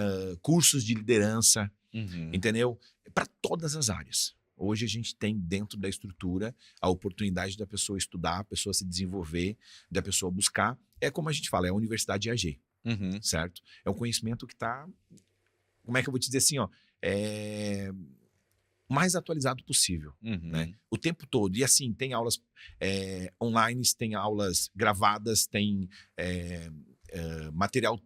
cursos de liderança, Uhum. entendeu? Para todas as áreas. Hoje a gente tem dentro da estrutura a oportunidade da pessoa estudar, a pessoa se desenvolver, da pessoa buscar. É como a gente fala, é a Universidade IAG, Uhum. certo? É um conhecimento que está, como é que eu vou te dizer assim, ó, mais atualizado possível, Uhum. né? O tempo todo. E assim, tem aulas online, tem aulas gravadas, tem material,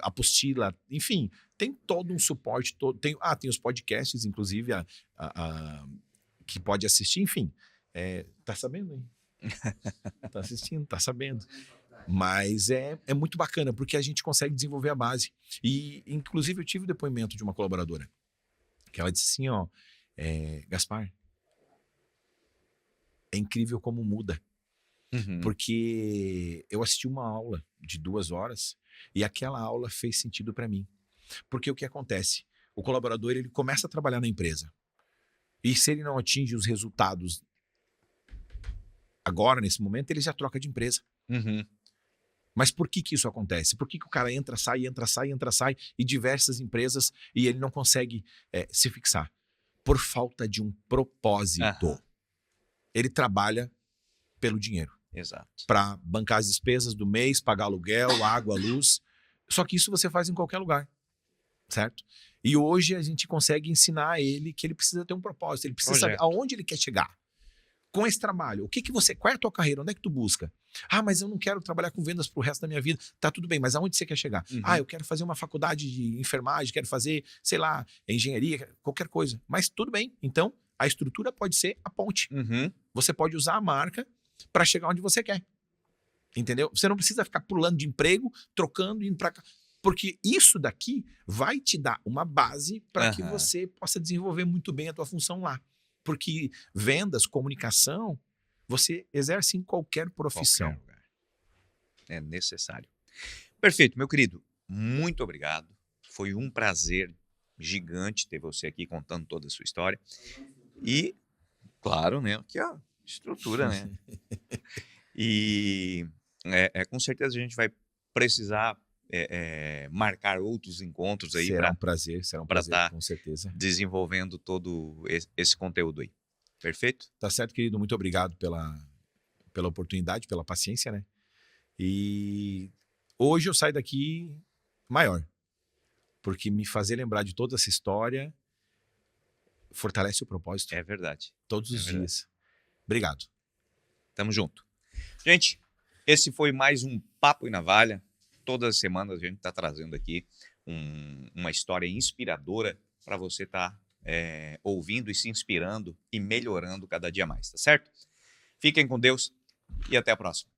apostila, enfim, tem todo um suporte. Tem os podcasts, inclusive, que pode assistir, enfim. Tá sabendo, hein? Tá assistindo, tá sabendo. Mas é muito bacana, porque a gente consegue desenvolver a base. E, inclusive, eu tive o depoimento de uma colaboradora, que ela disse assim, ó, Gaspar, é incrível como muda. Uhum. Porque eu assisti uma aula de 2 horas e aquela aula fez sentido para mim. Porque o que acontece? O colaborador, ele começa a trabalhar na empresa. E se ele não atinge os resultados agora, nesse momento, ele já troca de empresa. Uhum. Mas por que isso acontece? Por que o cara entra, sai e diversas empresas e ele não consegue se fixar? Por falta de um propósito. Aham. Ele trabalha pelo dinheiro. Exato. Para bancar as despesas do mês, pagar aluguel, água, luz. Só que isso você faz em qualquer lugar. certo? E hoje a gente consegue ensinar a ele que ele precisa ter um propósito, ele precisa saber aonde ele quer chegar. Com esse trabalho, qual é a tua carreira? Onde é que tu busca? Ah, mas eu não quero trabalhar com vendas pro resto da minha vida. Tá tudo bem, mas aonde você quer chegar? Ah, eu quero fazer uma faculdade de enfermagem, quero fazer, sei lá, engenharia, qualquer coisa. Mas tudo bem. Então, a estrutura pode ser a ponte. Você pode usar a marca para chegar onde você quer. Entendeu? Você não precisa ficar pulando de emprego, trocando, indo para cá. Porque isso daqui vai te dar uma base para que você possa desenvolver muito bem a tua função lá. Porque vendas, comunicação, você exerce em qualquer profissão. Qualquer lugar. É necessário. Perfeito, meu querido. Muito obrigado. Foi um prazer gigante ter você aqui contando toda a sua história. E, claro, né? Aqui a estrutura, né? E com certeza a gente vai precisar marcar outros encontros aí. Será um prazer, com certeza. Desenvolvendo todo esse conteúdo aí. Perfeito? Tá certo, querido. Muito obrigado pela oportunidade, pela paciência, né? E hoje eu saio daqui maior. Porque me fazer lembrar de toda essa história fortalece o propósito. É verdade. Todos os dias. Obrigado. Tamo junto. Gente, esse foi mais um Papo e Navalha. Todas as semanas a gente está trazendo aqui uma história inspiradora para você estar ouvindo e se inspirando e melhorando cada dia mais, tá certo? Fiquem com Deus e até a próxima.